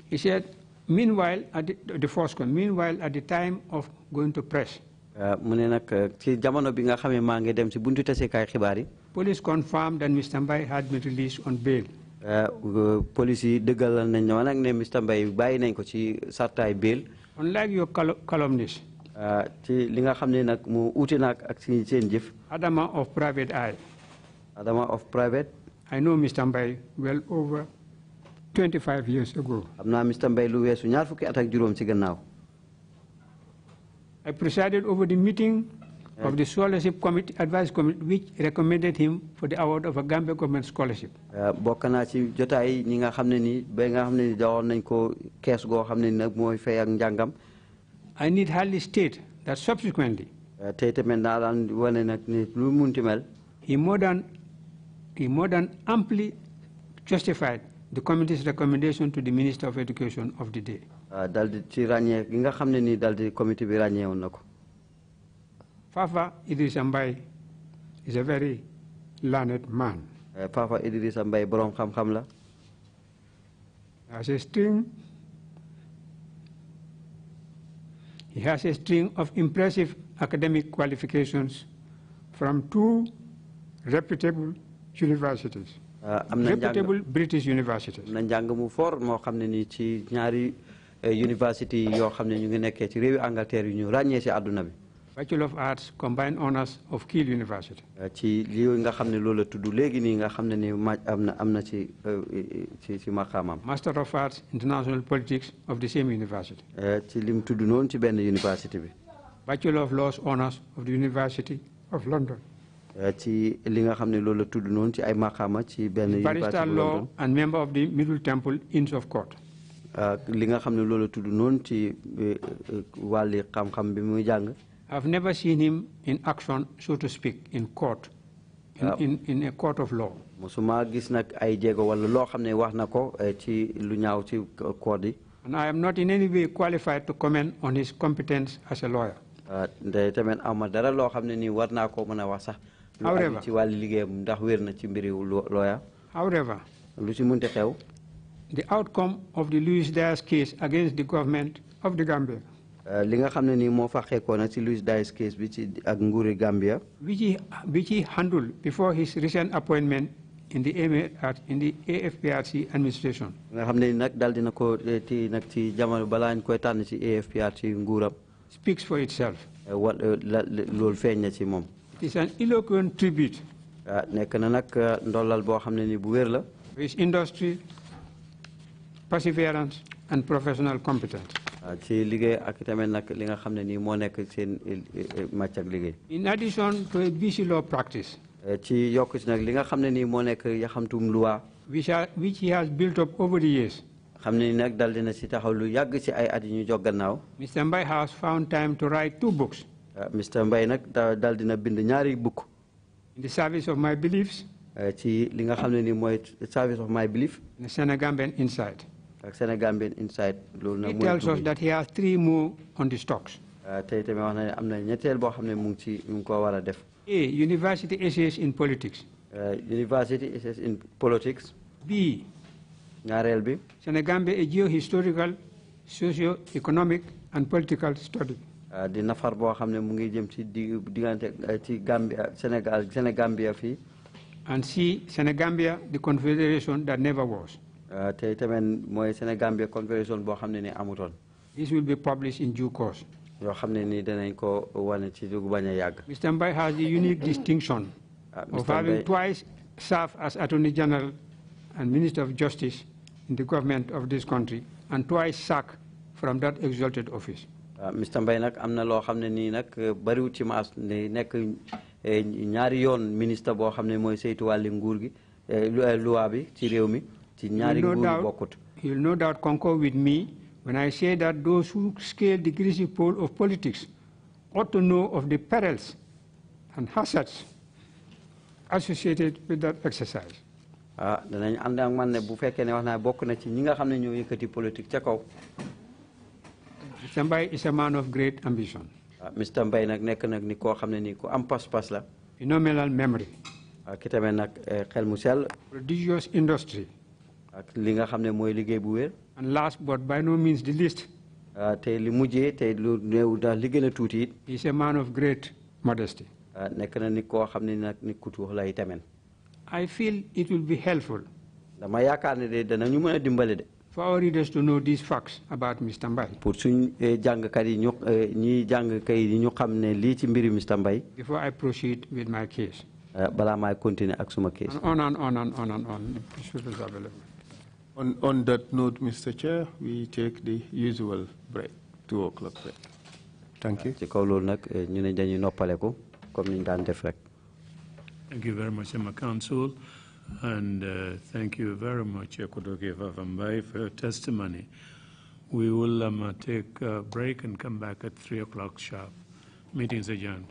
He said, meanwhile, at the time of going to press, police confirmed that Mr. Mbai had been released on bail. Police dëggalal nañ ne nag ne Mr. Mbai bàyyi nañ ko ci sartaay bail. Unlike your columnist, ci li nga xam ne nag mu uute nag ak seen jëf. Adama of Private Eye. Adama of Private. I know Mr. Mbai well over 25 years ago. am naa Mr. Mbai lu weesu ñaar fukki at ak juróom ci gannaaw. I presided over the meeting of the scholarship committee, advice committee, which recommended him for the award of a Gambia government scholarship. bokk naa ci jotaay ñi nga xam ne ni ba nga xam ne ni dawoon nañ ko kees goo xam ne ni nag mooy fay ak njàngam. I need hardly state that subsequently, tey tamit naa daan wane nag ni lu munti mel. he more than amply justified the committee's recommendation to the Minister of Education of the day. daldi ci ràññee gi nga xam ne ni daldi comité bi ràññee woon na ko. Fafa Edrissa Mbai is a very learned man. Fafa Edrissa Mbai borom xam-xam la. He has a string of impressive academic qualifications from 2 reputable universities. Reputable British universities. am na njàng mu fort moo xam ne ni ci ñaari university yoo xam ne ñu ngi nekkee ci réewi Angleterre yu ñu ràññee si àdduna bi. Bachelor of Arts combined honors of Kiel University. ci li nga xam ne loolu la tudd léegi nii nga xam ne ni am na ci maqaamam. Master of Arts International Politics of the same university. ci lim tudd noonu ci benn university bi. Bachelor of Laws honors of the University of London. ci li nga xam ne loolu la tudd noonu ci ay maqaama ci benn university Barrister law and member of the Middle Temple Inns of Court. li nga xam ne loolu la tudd noonu ci wàlli xam-xam bi muy jàng. I've never seen him in action, so to speak, in court, in a court of law. musuma gis nag ay jéego wala loo xam ne wax na ko ci lu ñaaw ci court yi. And I am not in any way qualified to comment on his competence as a lawyer. nde tamit ama dara loo xam ne nii war naa ko mën a wax sax. However, ci wàllu liggéeyam ndax wér na ci mbiri lawyer. However, lu ci mënte xew. the outcome of the Louis Dias case against the government of the Gambia. li nga xam ne nii moo faxeekoo na ci Louis Dias case bi ci ak nguuri Gambia. which he handled before his recent appointment in the AFPRC administration. nga xam ne nag daal dina ko ci jamono balaa ñu koy tànn ci AFPRC nguuram. speaks for itself. loolu feeñ na ci moom. It is an eloquent tribute. nekk na nag ndollal boo xam ne ni bu wér la. His industry, perseverance, and professional competence. ci liggéey ak tamit nag li nga xam ne nii moo nekk seen màcc ak liggéey. In addition to a busy law practice. ci yokk ci nag li nga xam ne nii moo nekk yaxamtum loi. which he has built up over the years. xam ne ni nag dal dina si taxaw lu yàgg ci ay at yu ñu jog gannaaw. Mr. Mbai has found time to write 2 books. Mr. Mbai nag dal dina bind ñaari book. In the service of my beliefs. ci li nga xam ne ni mooy service of my belief. The Senegambian Insight. ak Senegambian Insight loolu nag He tells us that he has 3 more on the stocks. tey tamit wax na ne am na ñetteel boo xam ne mu ngi ko war a def. A. University essays in politics. University essays in politics. B. ñaareel bi. Senegambia a geohistorical, socio-economic and political study. di nafar boo xam ne mu ngi jëm ci diggante ci Gambia Senegambia fii. And C. Senegambia, the confederation that never was. tey tamit mooy Senegambia confederation boo xam ne ni amutoon. This will be published in due course. yoo xam ne ni danañ ko wane ci lu bañ a yàgg. Mr. Mbai has the unique distinction of having twice served as Attorney General and Minister of Justice in the government of this country and twice sacked from that exalted office. Mr. Mbai nag am na loo xam ne nii nag bariwut ci maas ne nekk ñaari yoon ministre boo xam ne mooy saytu wàlli nguur gi loi bi ci réew mi ci ñaari nguur bokkut. He will no doubt concur with me when I say that those who scale the greasy pole of politics ought to know of the perils and hazards associated with that exercise. danañ ànd ak man ne bu fekkee ne wax naa bokk na ci ñi nga xam ne ñoo yëkkati politique ca kaw. Mr. Mbai is a man of great ambition. Mr. Mbai nag nekk nag ni koo xam ne ni ku am pas-pas la. Phenomenal memory. ki tamit nag xel mu sell. Prodigious industry. ak li nga xam ne mooy liggéey bu wér. And last but by no means the least. te li mujjee te lu néew daal li gën a tuuti it. He is a man of great modesty. nekk na ni koo xam ne nag ni ku tuux lay tamit. I feel it will be helpful. dama yaakaar ne de danañu mën a dimbale de. For our readers to know these facts about Mr. Mbai. pour suñ jàngkat yi ñu ñiy jàng kay yi ñu xam ne lii ci mbiri Mr. Mbai. Before I proceed with my case. balaa maay continuer ak suma case. And on. This is available. On that note, Mr. Chair, we take the usual break, 2 o'clock break. Thank you. ci kaw loolu nag ñu ne dañuy noppaleku comme niñ daan def rek. Thank you very much, Emma Council, and thank you very much, Ekodoke Fafa Mbai, for your testimony. We will take a break and come back at 3 o'clock sharp. Meeting is adjourned.